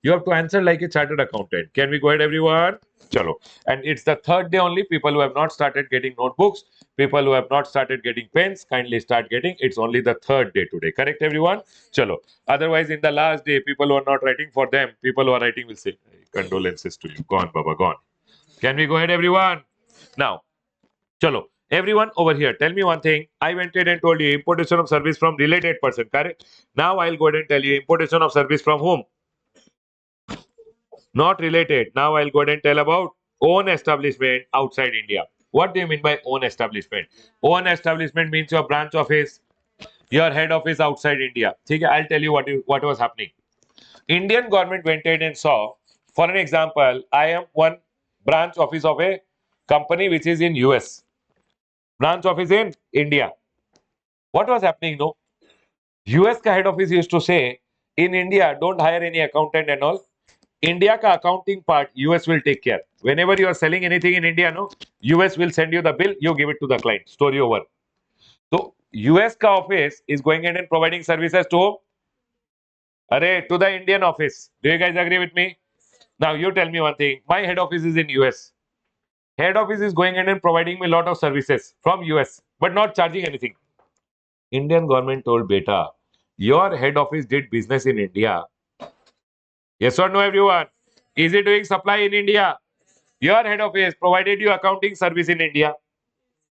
you have to answer like a chartered accountant. Can we go ahead, everyone? Chalo. And it's the third day only. People who have not started getting notebooks, people who have not started getting pens, kindly start getting. It's only the third day today. Correct, everyone? Chalo. Otherwise, in the last day, people who are not writing for them, people who are writing will say, condolences to you. Gone, Baba, gone. Can we go ahead, everyone? Now, chalo. Everyone over here, tell me one thing. I went in and told you importation of service from related person, correct? Now I'll go ahead and tell you importation of service from whom? Not related. Now I'll go ahead and tell about own establishment outside India. What do you mean by own establishment? Own establishment means your branch office, your head office outside India. Okay, I'll tell you what was happening. Indian government went in and saw, for an example, I am one branch office of a company which is in US. Branch office in India. What was happening? No, US का head office used to say, in India, don't hire any accountant and all. India ka accounting part, US will take care. Whenever you are selling anything in India, no, US will send you the bill, you give it to the client. Story over. So US ka office is going in and providing services to, to the Indian office. Do you guys agree with me? Now you tell me one thing. My head office is in US. Head office is going in and providing me a lot of services from US, but not charging anything. Indian government told beta, your head office did business in India. Yes or no, everyone? Is it doing supply in India? Your head office provided you accounting service in India,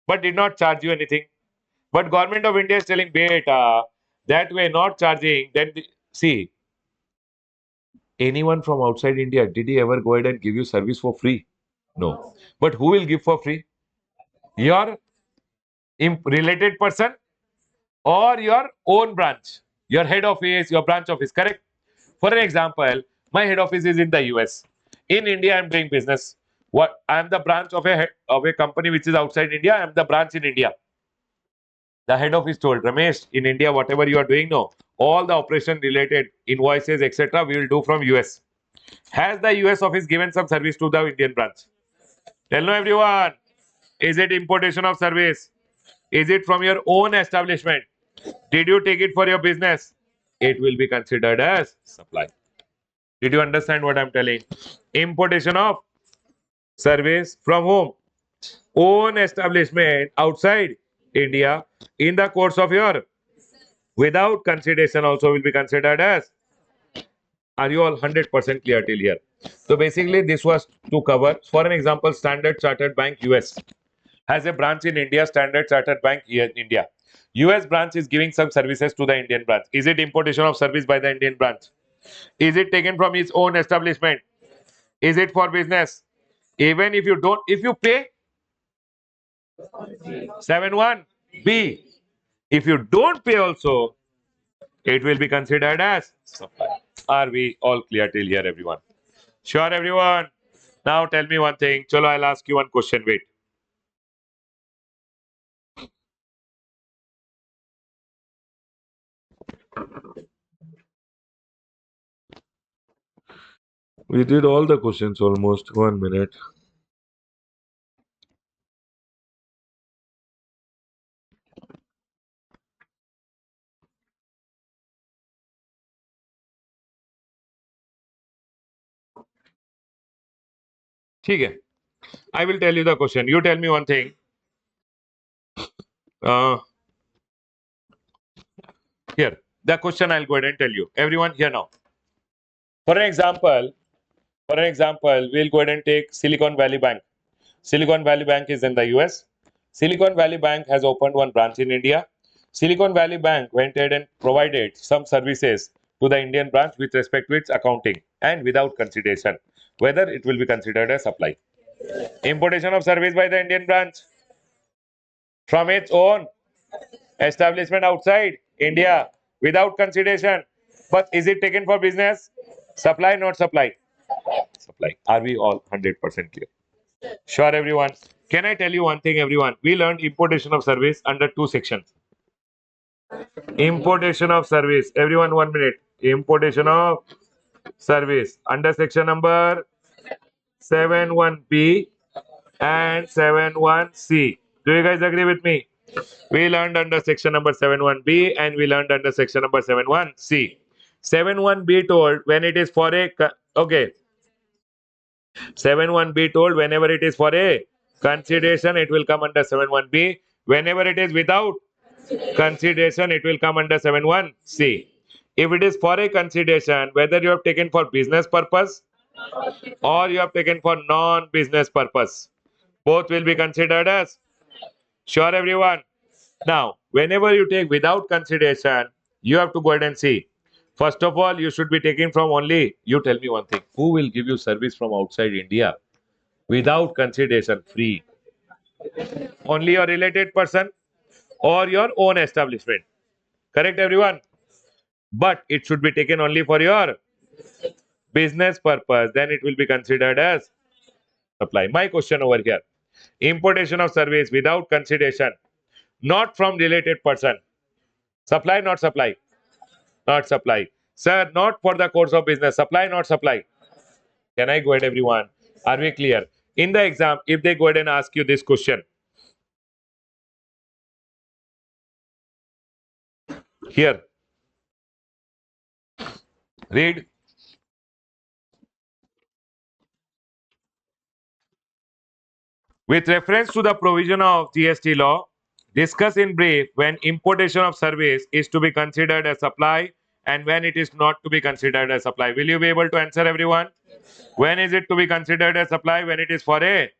but did not charge you anything. But government of India is telling, beta, that way not charging. Then see, anyone from outside India, did he ever go ahead and give you service for free? No. But who will give for free? Your related person or your own branch, your head office, your branch office. Correct. For an example, my head office is in the US. In India, I'm doing business. What I'm the branch of a company which is outside India. I'm the branch in India. The head office told Ramesh, in India, whatever you are doing now, all the operation related invoices, etc., we will do from US. Has the US office given some service to the Indian branch? Tell me, everyone. Is it importation of service? Is it from your own establishment? Did you take it for your business? It will be considered as supply. Did you understand what I'm telling? Importation of service from whom? Own establishment outside India in the course of your without consideration also will be considered as. Are you all 100% clear till here? So basically, this was to cover. For an example, Standard Chartered Bank US has a branch in India. Standard Chartered Bank here in India. US branch is giving some services to the Indian branch. Is it importation of service by the Indian branch? Is it taken from his own establishment? Is it for business? Even if you don't, if you pay 7(1)(b), if you don't pay also, it will be considered as supply. Are we all clear till here, everyone? Sure, everyone. Now tell me one thing. Chalo, I'll ask you one question. Wait. We did all the questions almost. 1 minute. ठीक है. I will tell you the question. You tell me one thing. Uh, Here. The question I'll go ahead and tell you. Everyone here now. For an example, we'll go ahead and take Silicon Valley Bank. Silicon Valley Bank is in the US. Silicon Valley Bank has opened one branch in India. Silicon Valley Bank went ahead and provided some services to the Indian branch with respect to its accounting and without consideration whether it will be considered a supply. Importation of service by the Indian branch from its own establishment outside India without consideration. But is it taken for business? Supply, not supply. Supply. Are we all 100% clear? Sure, everyone. Can I tell you one thing, everyone? We learned importation of service under two sections. Importation of service. Everyone, 1 minute. Importation of service under section number 71B and 71C. Do you guys agree with me? We learned under section number 71B and we learned under section number 71C. 71B told when it is for a okay. 71B told whenever it is for a consideration, it will come under 71B. Whenever it is without consideration, it will come under 71C. If it is for a consideration, whether you have taken for business purpose or you have taken for non-business purpose, both will be considered as. Sure, everyone. Now, whenever you take without consideration, you have to go ahead and see. First of all, you should be taking from only, you tell me one thing, who will give you service from outside India without consideration, free? Only your related person or your own establishment. Correct, everyone? But it should be taken only for your business purpose. Then it will be considered as supply. My question over here. Importation of service without consideration, not from related person. Supply, not supply. Not supply. Sir, not for the course of business. Supply, not supply. Can I go ahead, everyone? Are we clear? In the exam, if they go ahead and ask you this question, here, read. With reference to the provision of GST law, discuss in brief when importation of service is to be considered as supply and when it is not to be considered as supply. Will you be able to answer, everyone? When is it to be considered as supply? When it is for a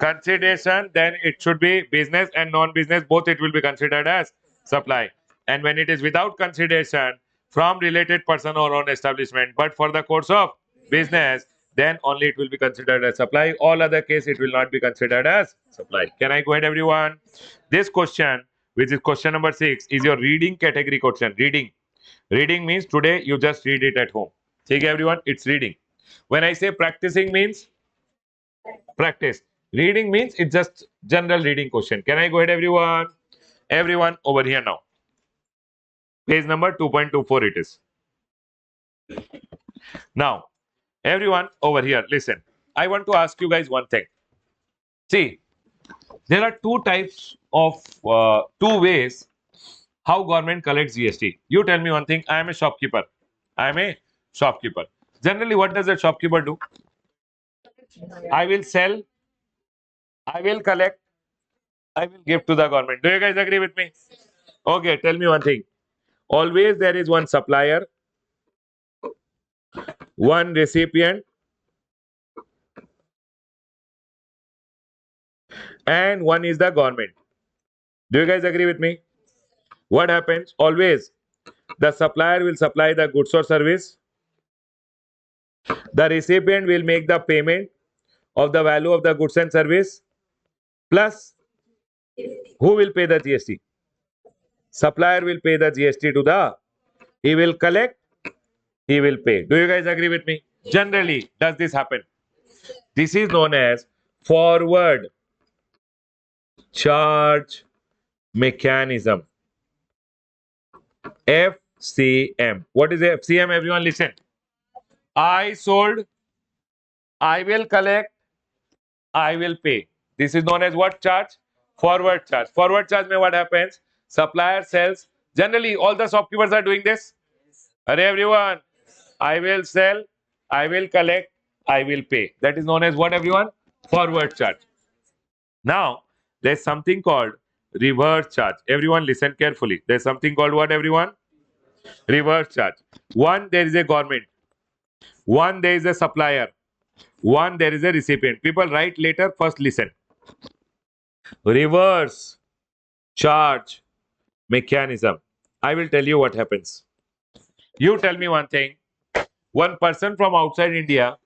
consideration, then it should be business and non-business, both it will be considered as supply. And when it is without consideration from related person or own establishment, but for the course of business, then only it will be considered as supply. All other case, it will not be considered as supply. Can I go ahead, everyone? This question, which is question number 6, is your reading category question. Reading. Reading means today you just read it at home. Okay, everyone, it's reading. When I say practicing means practice. Reading means it's just general reading question. Can I go ahead, everyone? Everyone over here now. Page number 2.24 it is. Now, everyone over here, listen. I want to ask you guys one thing. See, there are two types of, two ways how government collects GST. You tell me one thing. I am a shopkeeper. I am a shopkeeper. Generally, what does a shopkeeper do? I will sell, I will collect, I will give to the government. Do you guys agree with me? Okay, tell me one thing. Always there is one supplier, one recipient, and one is the government. Do you guys agree with me? What happens? Always the supplier will supply the goods or service, The recipient will make the payment of the value of the goods and service plus who will pay the GST? Supplier will pay the GST to the, he will collect, he will pay. Do you guys agree with me? Generally, does this happen? This is known as forward charge mechanism. FCM. What is FCM? Everyone listen. I sold, I will collect, I will pay. This is known as what charge? Forward charge. Forward charge means what happens? Supplier sells. Generally, all the shopkeepers are doing this. Are everyone? I will sell, I will collect, I will pay. That is known as what everyone? Forward charge. Now, there's something called reverse charge. Everyone listen carefully. There's something called what everyone? Reverse charge. One, there is a government. One, there is a supplier. One, there is a recipient. People write later, first listen. Reverse charge mechanism. I will tell you what happens. You tell me one thing. One person from outside India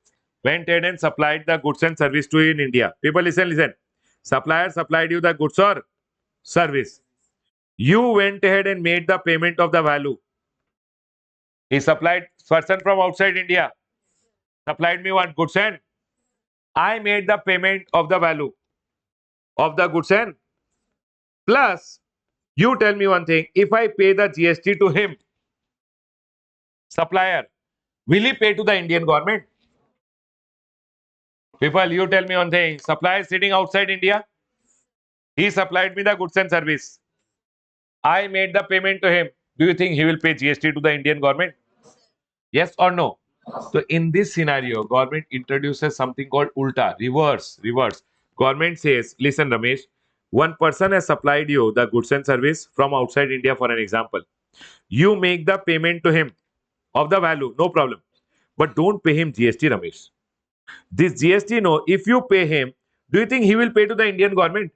went ahead and supplied the goods and service to you in India. People listen, listen. Supplier supplied you the goods or service. You went ahead and made the payment of the value. He supplied, person from outside India supplied me one goods and I made the payment of the value of the goods and plus you tell me one thing. If I pay the GST to him, supplier, will he pay to the Indian government? People, you tell me one thing. Supplier is sitting outside India. He supplied me the goods and service. I made the payment to him. Do you think he will pay GST to the Indian government? Yes or no? So in this scenario, government introduces something called ulta, reverse, reverse. Government says, listen Ramesh, one person has supplied you the goods and service from outside India for an example. You make the payment to him of the value, no problem. But don't pay him GST, Ramesh. This GST, no, if you pay him, do you think he will pay to the Indian government?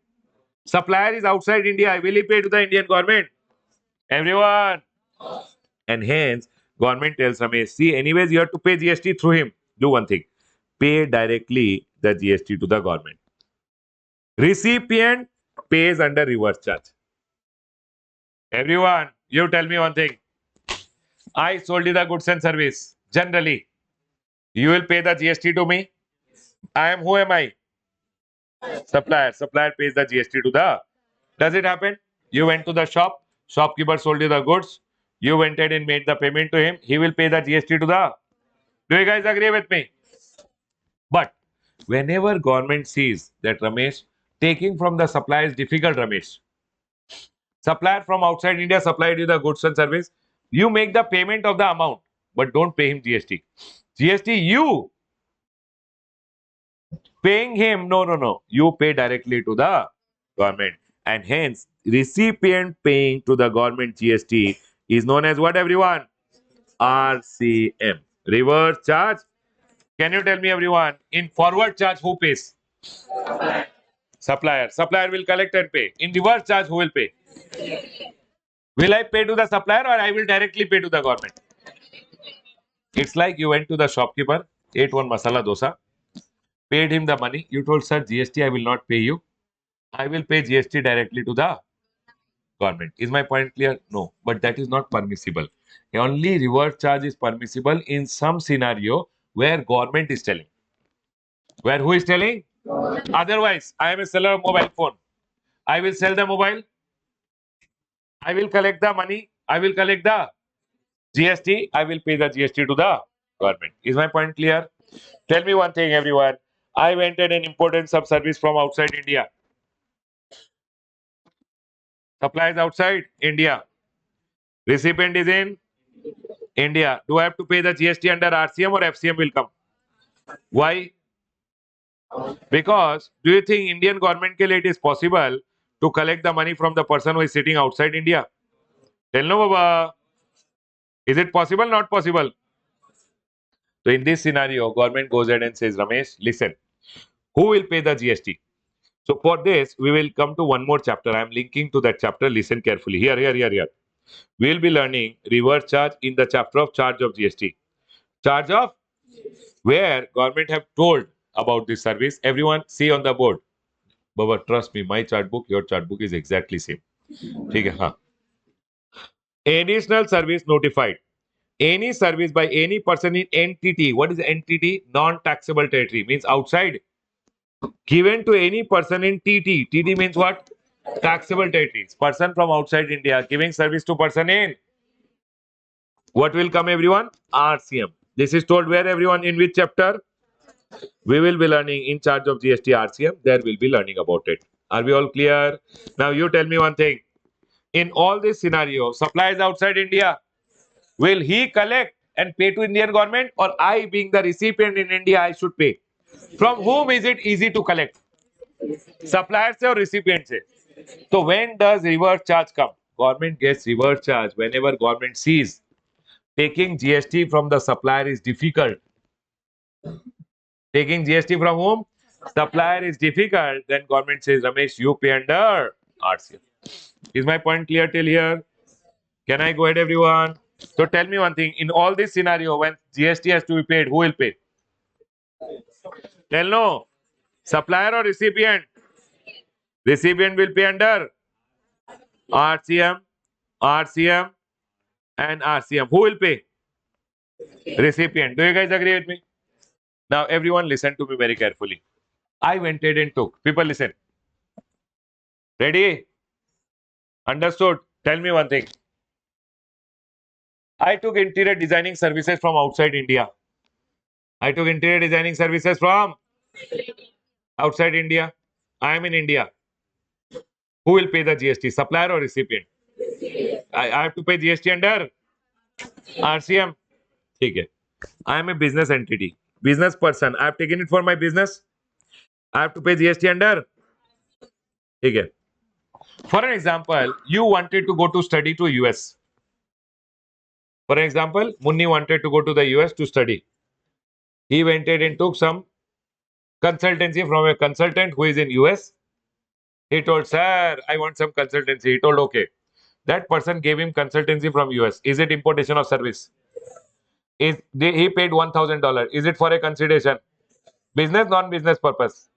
Supplier is outside India, will he pay to the Indian government? Everyone. And hence, government tells Ramesh, see, anyways, you have to pay GST through him. Do one thing. Pay directly the GST to the government. Recipient pays under reverse charge. Everyone, you tell me one thing. I sold you the goods and service. Generally, you will pay the GST to me. Who am I? Supplier. Supplier pays the GST to the. Does it happen? You went to the shop. Shopkeeper sold you the goods. You went ahead and made the payment to him. He will pay the GST to the. Do you guys agree with me? But whenever government sees that Ramesh, taking from the supplier is difficult, Ramesh. Supplier from outside India supplied you the goods and service. You make the payment of the amount, but don't pay him GST. GST, you paying him, no, no, no. You pay directly to the government. And hence, recipient paying to the government GST is known as what everyone? RCM. Reverse charge. Can you tell me everyone? In forward charge, who pays? Supplier. Supplier will collect and pay. In reverse charge, who will pay? Will I pay to the supplier or I will directly pay to the government? It's like you went to the shopkeeper, ate one masala dosa, paid him the money. You told, sir, GST I will not pay you. I will pay GST directly to the government. Is my point clear? No, but that is not permissible. Only reverse charge is permissible in some scenario where government is telling. Where who is telling? Otherwise, I am a seller of mobile phone. I will sell the mobile. I will collect the money. I will collect the GST. I will pay the GST to the government. Is my point clear? Tell me one thing, everyone. I went and imported some service from outside India. Supply is outside India. Recipient is in India. Do I have to pay the GST under RCM or FCM will come? Why? Because do you think Indian government ke liye it is possible to collect the money from the person who is sitting outside India? Tell no, Baba. Is it possible? Not possible. So in this scenario, government goes ahead and says, Ramesh, listen, who will pay the GST? So for this, we will come to one more chapter. I am linking to that chapter. Listen carefully. Here, here, here, here. We will be learning reverse charge in the chapter of charge of GST. Charge of where government have told about this service. Everyone see on the board. Baba, trust me, my chart book, your chart book is exactly same. ठीक है, हाँ. Additional service notified. Any service by any person in entity. What is entity? Non-taxable territory. Means outside. Given to any person in TT. TT means what? Taxable territories. Person from outside India giving service to person in. What will come, everyone? RCM. This is told where, everyone? In which chapter? We will be learning in charge of GST RCM. There will be learning about it. Are we all clear? Now you tell me one thing. In all this scenario, supply is outside India. Will he collect and pay to Indian government, or I, being the recipient in India, I should pay? From whom is it easy to collect? Supplier se or recipient se? So when does reverse charge come? Government gets reverse charge whenever government sees taking GST from the supplier is difficult. Taking GST from whom? Supplier is difficult. Then government says, Ramesh, you pay under RCM. Is my point clear till here? Can I go ahead, everyone? So tell me one thing. In all this scenario, when GST has to be paid, who will pay? Tell no. Supplier or recipient? Recipient will pay under RCM, RCM, and RCM. Who will pay? Recipient. Do you guys agree with me? Now, everyone listen to me very carefully. I went ahead and took. People listen. Ready? Understood? Tell me one thing. I took interior designing services from outside India. I took interior designing services from outside India. I am in India. Who will pay the GST? Supplier or recipient? I have to pay GST under RCM. ठीक है. I am a business entity. Business person. I have taken it for my business. I have to pay GST under. ठीक है. For an example, you wanted to go to study to US. For example, Munni wanted to go to the US to study. He went ahead and took some consultancy from a consultant who is in US. He told, sir, I want some consultancy. He told, okay. That person gave him consultancy from US. Is it importation of service? He paid $1,000. Is it for a consideration? Business, non-business purpose.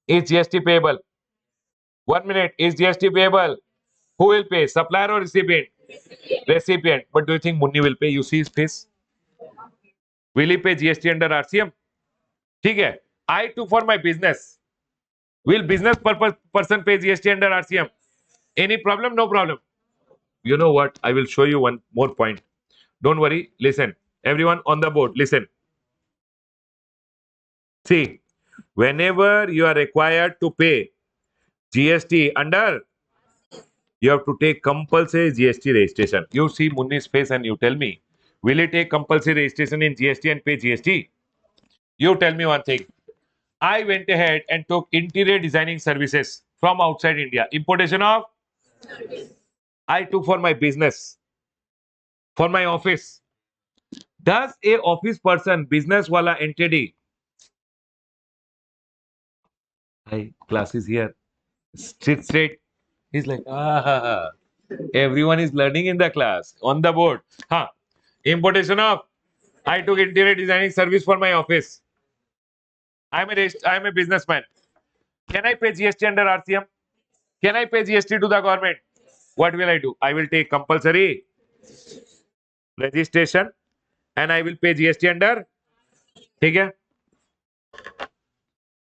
Is GST payable? 1 minute. Is GST payable? Who will pay? Supplier or recipient? Recipient. But do you think Munni will pay? You see his face. Will he pay GST under RCM? ठीक है. I took for my business. Will business purpose person pay GST under RCM? Any problem? No problem. You know what? I will show you one more point. Don't worry. Listen. Everyone on the board, listen. See, whenever you are required to pay GST under, you have to take compulsory GST registration. You see Munni's face and you tell me, will he take compulsory registration in GST and pay GST? You tell me one thing. I went ahead and took interior designing services from outside India. Importation of? I took for my business, for my office. Does a office person, business wala entity, hi, class is here, sit straight. He's like, ah, everyone is learning in the class, on the board. Huh. Importation of, I took interior designing service for my office. I'm a businessman. Can I pay GST under RCM? Can I pay GST to the government? What will I do? I will take compulsory registration and I will pay GST under. ठीक है?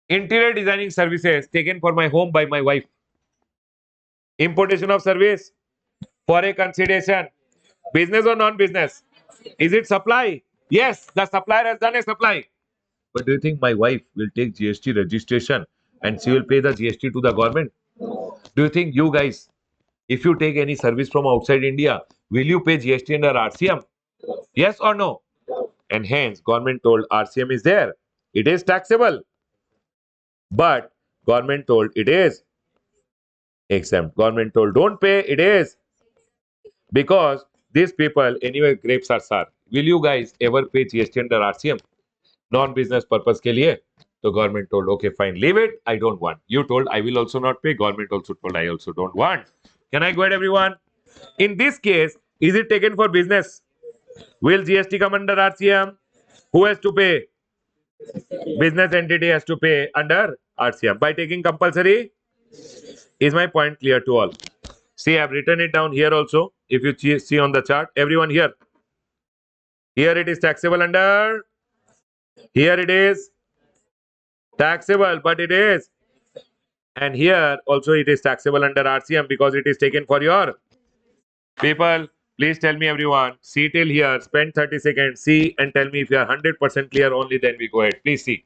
Interior designing services taken for my home by my wife. Importation of service for a consideration. Business or non-business? Is it supply? Yes, the supplier has done a supply. But do you think my wife will take GST registration and she will pay the GST to the government? Do you think you guys, if you take any service from outside India, will you pay GST under RCM? Yes or no? And hence, government told RCM is there. It is taxable. But government told it is exempt. Government told don't pay, it is. Because these people, anyway, grapes are sour. Will you guys ever pay GST under RCM? Non-business purpose के लिए? So government told, okay, fine, leave it. I don't want. You told, I will also not pay. Government also told, I also don't want. Can I go ahead, everyone? In this case, is it taken for business? Will GST come under RCM? Who has to pay? Business entity has to pay under RCM. By taking compulsory, is my point clear to all? See, I've written it down here also. If you see on the chart, everyone here. Here it is taxable under. Here it is taxable, but it is. And here also it is taxable under RCM because it is taken for your people. Please tell me, everyone. See till here. Spend 30 seconds. See and tell me if you are 100% clear. Only then we go ahead. Please see.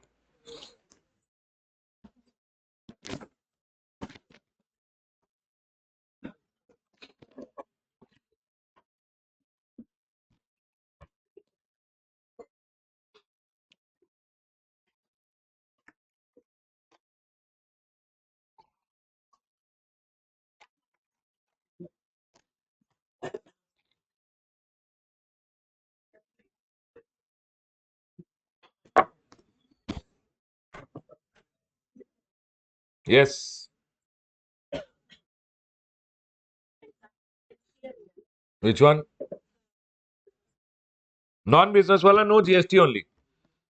Yes. Which one? Non-business wala no GST only.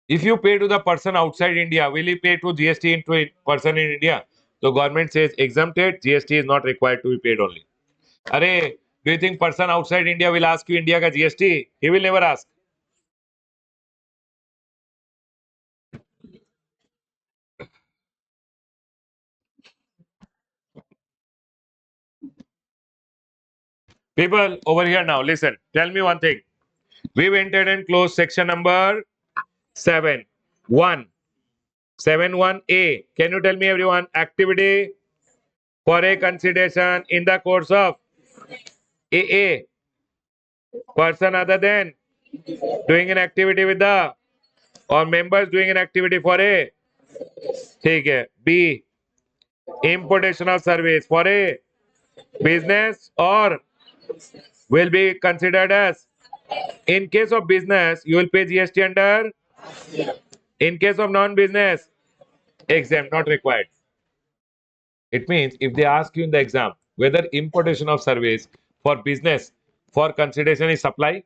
If you pay to the person outside India, will he pay to GST into a person in India? So government says exempted, GST is not required to be paid only. Are, do you think person outside India will ask you India ka GST? He will never ask. People over here now, listen. Tell me one thing. We've entered and closed section number 7. 1. 7.1a. Can you tell me, everyone, activity for a consideration in the course of AA? Person other than doing an activity with the or members doing an activity for a ठीक है B. Importation of service for a business or will be considered as in case of business you will pay GST under, in case of non-business exempt not required. It means if they ask you in the exam whether importation of service for business for consideration is supply,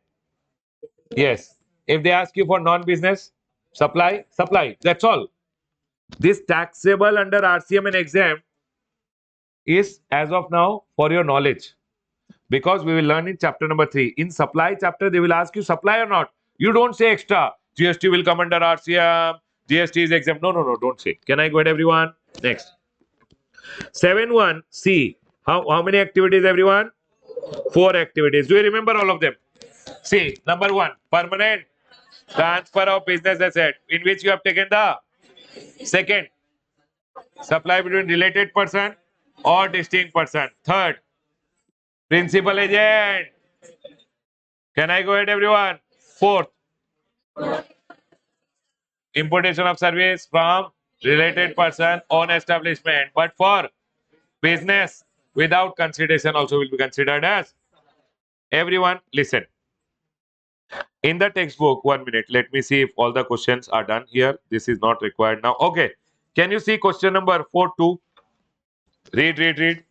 yes. If they ask you for non-business supply, that's all. This taxable under RCM and exempt is as of now for your knowledge because we will learn in chapter number 3. In supply chapter, they will ask you supply or not. You don't say extra. GST will come under RCM. GST is exempt. No, no, no, don't say. Can I go ahead, everyone? Next. 7.1c. How many activities, everyone? 4 activities. Do you remember all of them? See, number 1, permanent transfer of business asset in which you have taken the second, supply between related person or distinct person. Third, principal agent. Can I go ahead, everyone? Fourth, importation of service from related person on establishment. But for business without consideration also will be considered as. Everyone, listen. In the textbook, 1 minute. Let me see if all the questions are done here. This is not required now. Okay. Can you see question number 4.2? Read.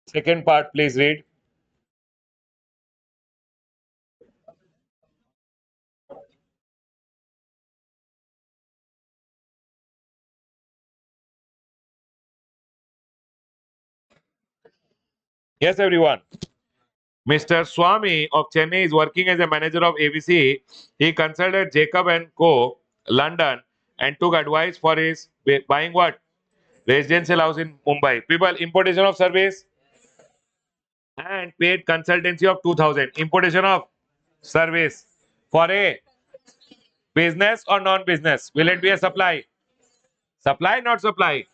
Second part, please read. Yes, everyone. Mr. Swami of Chennai is working as a manager of ABC. He consulted Jacob and Co. London and took advice for his buying what? Residential house in Mumbai. People, importation of service and paid consultancy of 2000. Importation of service for a business or non-business. Will it be a supply? Supply, not supply.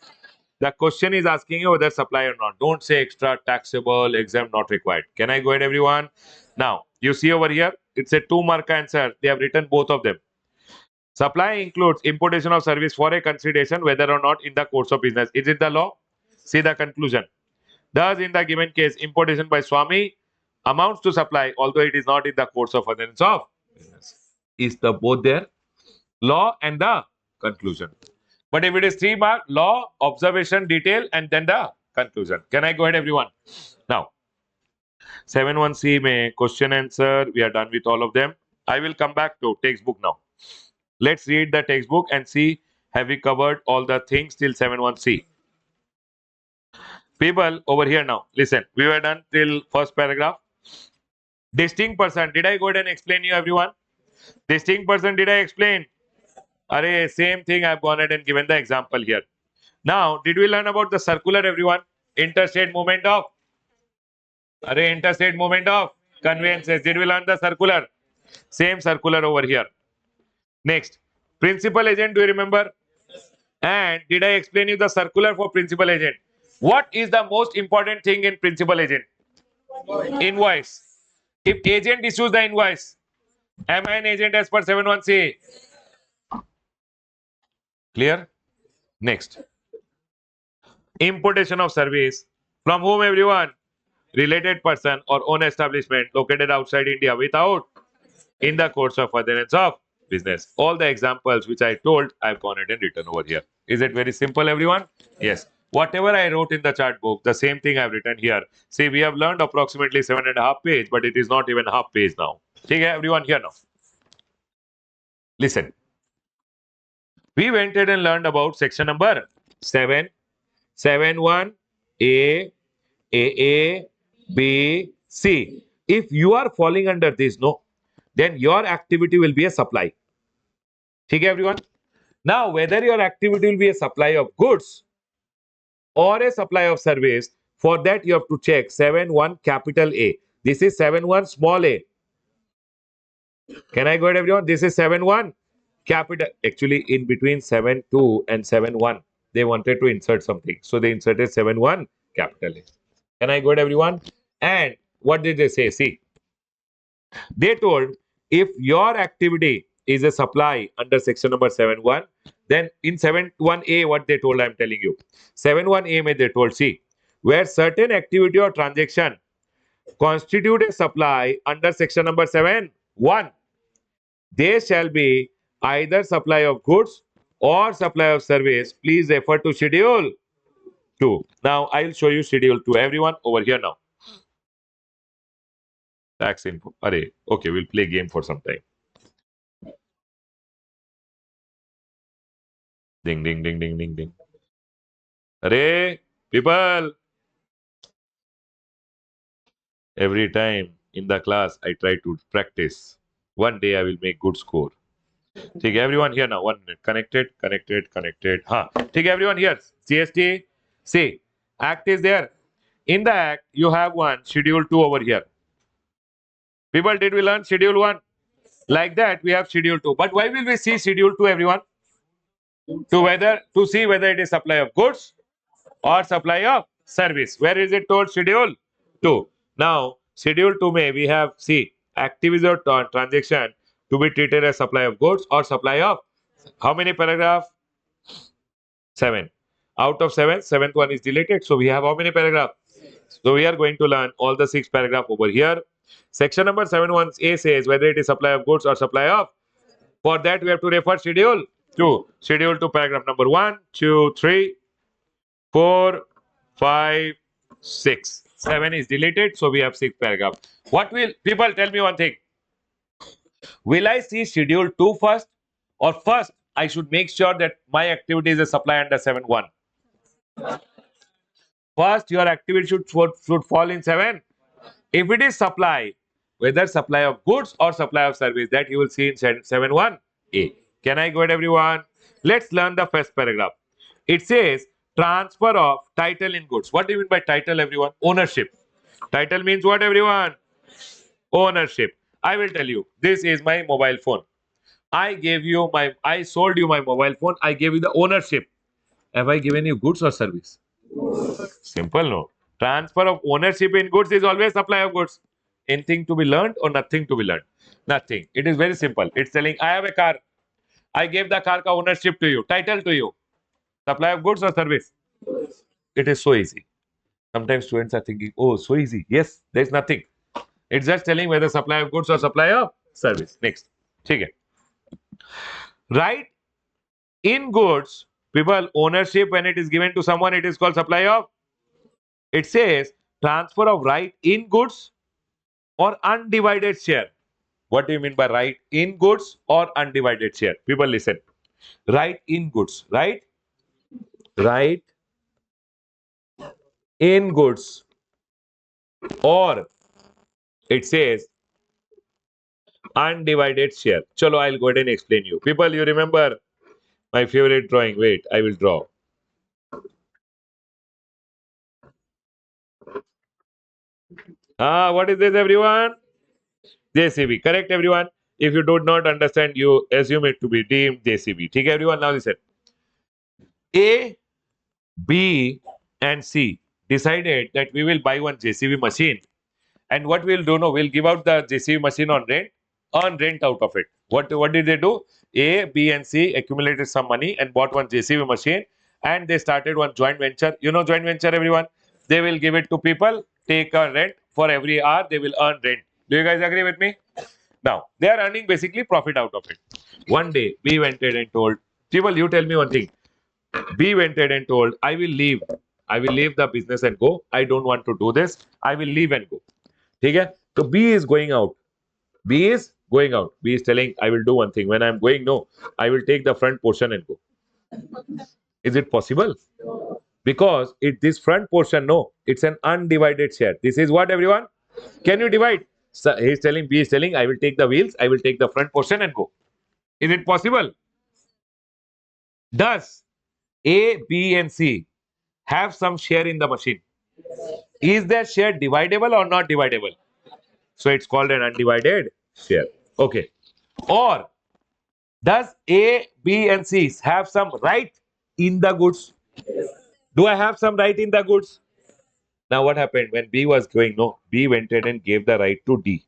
The question is asking you whether supply or not. Don't say extra, taxable, exempt, not required. Can I go ahead, everyone? Now, you see over here, it's a 2-mark answer. They have written both of them. Supply includes importation of service for a consideration whether or not in the course of business. Is it the law? See the conclusion. Thus, in the given case, importation by Swami amounts to supply, although it is not in the course of furtherance of business. Is the both there? Law and the conclusion. But if it is 3 mark, law, observation, detail, and then the conclusion. Can I go ahead, everyone? Now, 7.1c may question answer. We are done with all of them. I will come back to textbook now. Let's read the textbook and see have we covered all the things till 7.1c. People over here now, listen. We were done till first paragraph. Distinct person. Did I go ahead and explain you everyone? Distinct person. Did I explain? Array, same thing. I've gone ahead and given the example here. Now, did we learn about the circular everyone? Interstate movement of interstate movement of conveyances. Did we learn the circular? Same circular over here. Next, principal agent. Do you remember? And did I explain you the circular for principal agent? What is the most important thing in principal agent? Invoice. If agent issues the invoice, am I an agent as per 7.1c? Clear? Next. Importation of service. From whom everyone? Related person or own establishment located outside India without in the course of furtherance of business. All the examples which I told, I've gone ahead and written over here. Is it very simple, everyone? Yes. Whatever I wrote in the chart book, the same thing I've written here. See, we have learned approximately 7.5 page, but it is not even half page now. Okay, everyone here now. Listen. We went ahead and learned about section number 7, 7.1, A, B, C. If you are falling under this, no, then your activity will be a supply. Okay, everyone? Now, whether your activity will be a supply of goods or a supply of service, for that you have to check 7.1 capital A. This is 7.1 small a. Can I go ahead, everyone? This is 7.1 capital. Actually, in between 7.2 and 7.1, they wanted to insert something. So they inserted 7.1 capital A. Can I go ahead, everyone? And what did they say? See, they told if your activity is a supply under section number 7.1, then in 7.1a, what they told, I'm telling you. 7.1a, may they told, see, where certain activity or transaction constitute a supply under section number 7.1, they shall be either supply of goods or supply of service. Please refer to schedule 2. Now, I'll show you schedule 2. Everyone over here now. Tax info. Array. Okay, we'll play game for some time. Ding, ding, ding, ding, ding, ding. Array, people. Every time in the class, I try to practice. One day I will make good score. Take everyone here now. 1 minute. Connected, connected, connected. Take everyone here. CST. See, act is there. In the act, you have one schedule 2 over here. People, did we learn schedule 1? Like that, we have schedule 2. But why will we see schedule 2, everyone? To see whether it is supply of goods or supply of service. Where is it told? Schedule 2. Now, schedule 2 may we have, see, activity or transaction to be treated as supply of goods or supply of, how many paragraph? 7. Out of 7, seventh one is deleted. So we have how many paragraph? So we are going to learn all the 6 paragraph over here. Section number 7.1a says whether it is supply of goods or supply of. For that, we have to refer schedule 2. Schedule 2 paragraph number 1, 2, 3, 4, 5, 6. 7 is deleted, so we have 6 paragraph. What will, people tell me one thing. Will I see schedule 2 first? Or first, I should make sure that my activity is a supply under 7.1. First, your activity should fall in 7. If it is supply, whether supply of goods or supply of service, that you will see in 7.1a. Can I go ahead, everyone? Let's learn the first paragraph. It says transfer of title in goods. What do you mean by title, everyone? Ownership. Title means what, everyone? Ownership. I will tell you. This is my mobile phone. I sold you my mobile phone. I gave you the ownership. Have I given you goods or service? Simple, no. Transfer of ownership in goods is always supply of goods. Anything to be learned or nothing to be learned? Nothing. It is very simple. It's telling I have a car. I gave the car ka ownership to you, title to you. Supply of goods or service? It is so easy. Sometimes students are thinking, oh, so easy. Yes, there's nothing. It's just telling whether supply of goods or supply of service. Next. Okay. Right? In goods, people, ownership, when it is given to someone, it is called supply of. It says transfer of right in goods or undivided share. What do you mean by right in goods or undivided share? People listen. Right in goods, right? Right in goods, or it says undivided share. Chalo, I'll go ahead and explain you. People, you remember my favorite drawing. Wait, I will draw. What is this, everyone? JCB. Correct, everyone. If you do not understand, you assume it to be deemed JCB. Okay, everyone. Now listen. A, B, and C decided that we will buy one JCB machine. And what we'll do now, we'll give out the JCB machine on rent, earn rent out of it. What did they do? A, B, and C accumulated some money and bought one JCB machine, and they started one joint venture. You know joint venture, everyone? They will give it to people, take a rent for every hour, they will earn rent. Do you guys agree with me? Now, they are earning basically profit out of it. One day, B went ahead and told, people, you tell me one thing. B went ahead and told, I will leave. I will leave the business and go. I don't want to do this. I will leave and go. Okay? So B is going out. B is going out. B is telling, I will do one thing. When I'm going, no, I will take the front portion and go. Is it possible? Because this front portion, no, it's an undivided share. This is what, everyone? Can you divide? So he's telling, B is telling, I will take the wheels, I will take the front portion and go. Is it possible? Does A, B, and C have some share in the machine? Is their share dividable or not dividable? So it's called an undivided share. Okay. Or does A, B, and C have some right in the goods? Do I have some right in the goods? Now what happened when B was going? No, B went ahead and gave the right to D.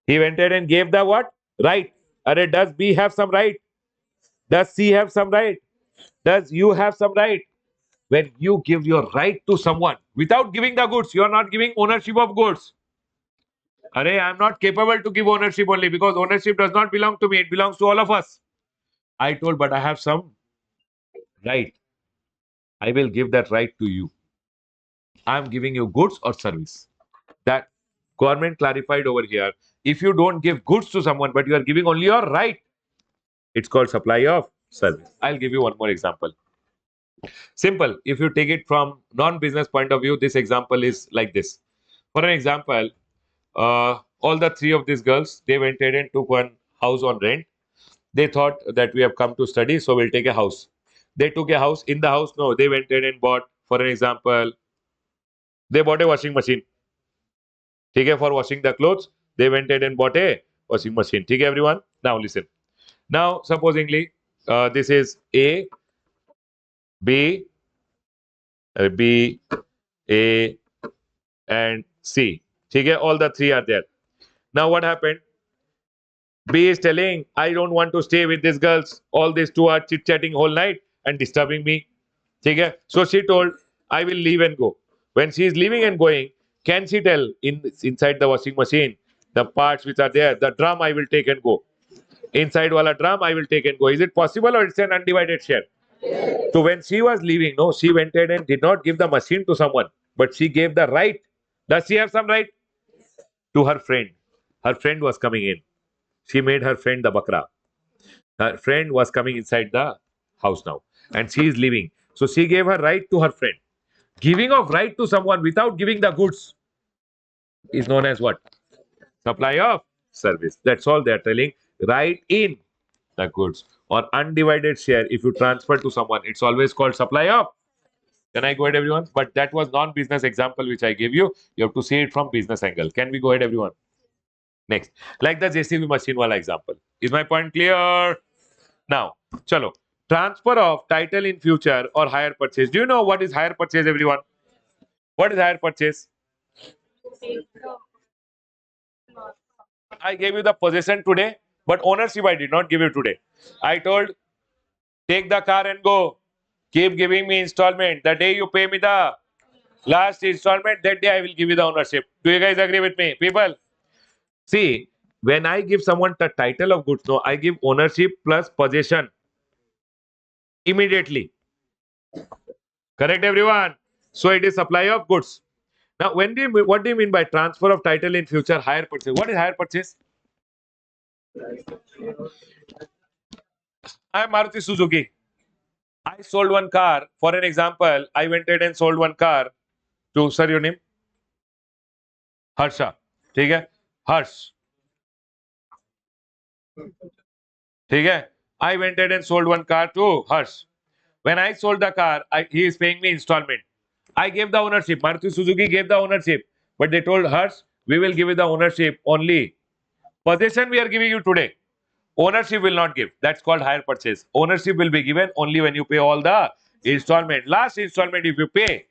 He went ahead and gave the what? Right. Does B have some right? Does C have some right? Does you have some right? When you give your right to someone without giving the goods, you are not giving ownership of goods. I'm not capable to give ownership only because ownership does not belong to me. It belongs to all of us. I told, but I have some right. I will give that right to you. I am giving you goods or service. That government clarified over here. If you don't give goods to someone, but you are giving only your right, it's called supply of service. I'll give you one more example. Simple. If you take it from non-business point of view, this example is like this. For an example, all the three of these girls, they went ahead and took one house on rent. They thought that we have come to study, so we'll take a house. They took a house. In the house, no, they went ahead and bought, for an example, they bought a washing machine. Okay, for washing the clothes, they went ahead and bought a washing machine. Okay, everyone? Now listen. Now, supposingly, this is A, B, B, A, and C. Okay, all the three are there. Now, what happened? B is telling, I don't want to stay with these girls. All these two are chit chatting whole night and disturbing me. Okay? So she told, I will leave and go. When she is leaving and going, can she tell inside the washing machine, the parts which are there, the drum I will take and go. Inside wala drum I will take and go. Is it possible or it's an undivided share? So when she was leaving, no, she went ahead and did not give the machine to someone, but she gave the right. Does she have some right? To her friend. Her friend was coming in. She made her friend the bakra. Her friend was coming inside the house now, and she is leaving. So she gave her right to her friend. Giving of right to someone without giving the goods is known as what? Supply of service. That's all they're telling. Right in the goods or undivided share. If you transfer to someone, it's always called supply of. Can I go ahead, everyone? But that was non-business example which I gave you. You have to see it from business angle. Can we go ahead, everyone? Next, like the JCB machine wala example. Is my point clear? Now, chalo. Transfer of title in future or hire purchase. Do you know what is hire purchase, everyone? What is hire purchase? I gave you the possession today, but ownership I did not give you today. I told, take the car and go. Keep giving me installment. The day you pay me the last installment, that day I will give you the ownership. Do you guys agree with me? People, see, when I give someone the title of goods, no, I give ownership plus possession immediately. Correct, everyone? So it is supply of goods. Now, what do you mean by transfer of title in future hire purchase? What is hire purchase? I am Maruti Suzuki. I sold one car. For an example, I went ahead and sold one car to, sir, your name? Harsha. ठीक है? Harsh. ठीक है? I went ahead and sold one car to Harsh. When I sold the car, he is paying me installment. I gave the ownership. Maruti Suzuki gave the ownership. But they told Harsh, we will give you the ownership only. Possession we are giving you today. Ownership will not give. That's called hire purchase. Ownership will be given only when you pay all the installment. Last installment, if you pay,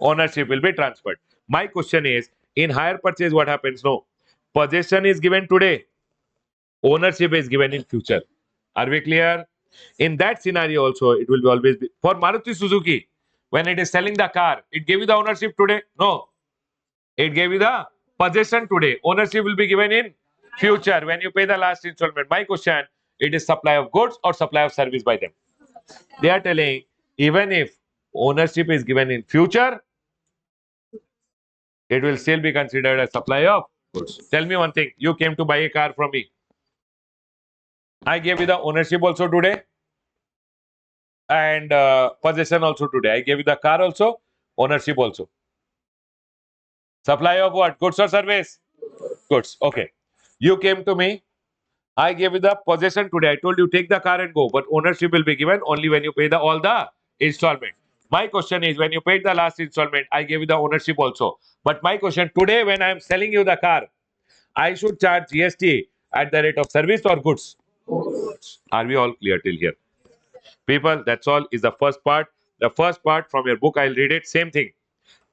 ownership will be transferred. My question is, in hire purchase, what happens? No. Possession is given today. Ownership is given in future. Are we clear? In that scenario also, it will be always be for Maruti Suzuki. When it is selling the car, it gave you the ownership today. No, it gave you the possession today. Ownership will be given in future when you pay the last installment. My question: it is supply of goods or supply of service by them? They are telling even if ownership is given in future, it will still be considered a supply of goods. Tell me one thing: you came to buy a car from me. I gave you the ownership also today and possession also today. I gave you the car also, ownership also. Supply of what? Goods or service? Goods. Okay. You came to me. I gave you the possession today. I told you take the car and go, but ownership will be given only when you pay the all the installment. My question is, when you paid the last installment, I gave you the ownership also. But my question today, when I am selling you the car, I should charge GST at the rate of service or goods. Are we all clear till here? People, that's all is the first part. The first part from your book, I'll read it. Same thing.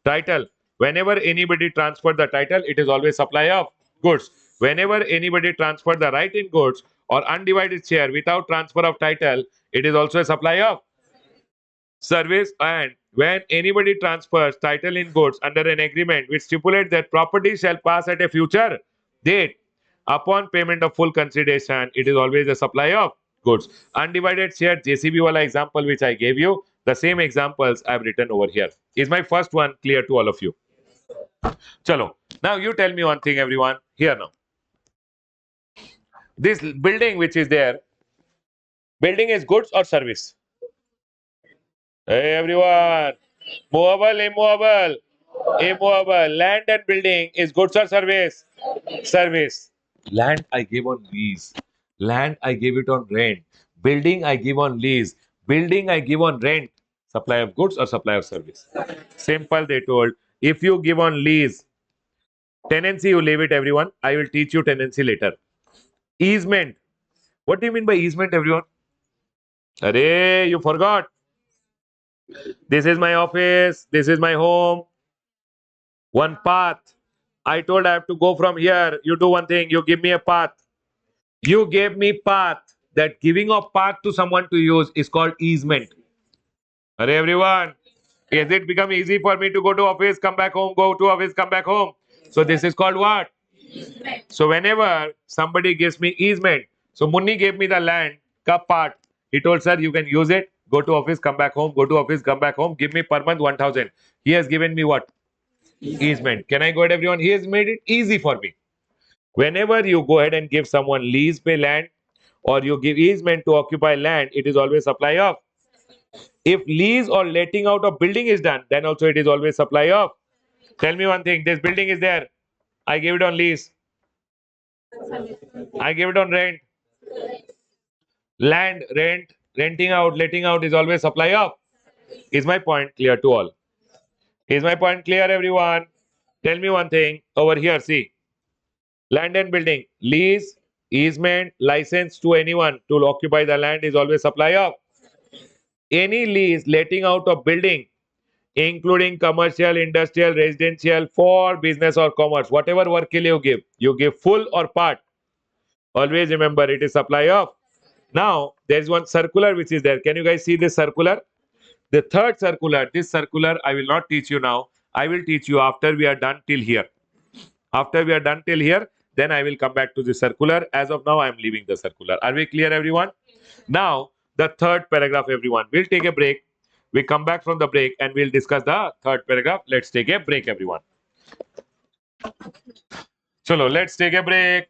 Title. Whenever anybody transfer the title, it is always supply of goods. Whenever anybody transfer the right in goods or undivided share without transfer of title, it is also a supply of service. And when anybody transfers title in goods under an agreement which stipulates that property shall pass at a future date upon payment of full consideration, it is always a supply of goods. Undivided share JCB wala example which I gave you, the same examples I have written over here. Is my first one clear to all of you? Chalo. Now you tell me one thing, everyone. Here now. This building which is there, building is goods or service? Hey everyone. Movable, immovable. Immovable. Land and building is goods or service? Service. Land I give on lease. Land I give it on rent. Building I give on lease. Building I give on rent. Supply of goods or supply of service? Simple, they told. If you give on lease, tenancy, you leave it, everyone. I will teach you tenancy later. Easement. What do you mean by easement, everyone? Arey, you forgot. This is my office. This is my home. One path. I told I have to go from here. You do one thing. You give me a path. You gave me path. That giving of path to someone to use is called easement. Arey, everyone. Is it become easy for me to go to office, come back home, go to office, come back home? So this is called what? So whenever somebody gives me easement, so Munni gave me the land, cup part. He told, sir, you can use it. Go to office, come back home. Go to office, come back home. Give me per month 1,000. He has given me what? Easement. Can I go ahead, everyone? He has made it easy for me. Whenever you go ahead and give someone lease pay land or you give easement to occupy land, it is always supply of. If lease or letting out of building is done, then also it is always supply of. Tell me one thing. This building is there. I gave it on lease. I gave it on rent. Land, rent, renting out, letting out is always supply of. Is my point clear to all? Is my point clear, everyone? Tell me one thing over here. See, land and building, lease, easement, license to anyone to occupy the land is always supply of. Any lease, letting out of building, including commercial, industrial, residential, for business or commerce, whatever work you give full or part. Always remember it is supply of. Now, there is one circular which is there. Can you guys see this circular? The third circular, this circular, I will not teach you now. I will teach you after we are done till here. After we are done till here, then I will come back to the circular. As of now, I am leaving the circular. Are we clear, everyone? Now, the third paragraph, everyone. We'll take a break. We come back from the break and we'll discuss the third paragraph. Let's take a break, everyone. Chalo, let's take a break.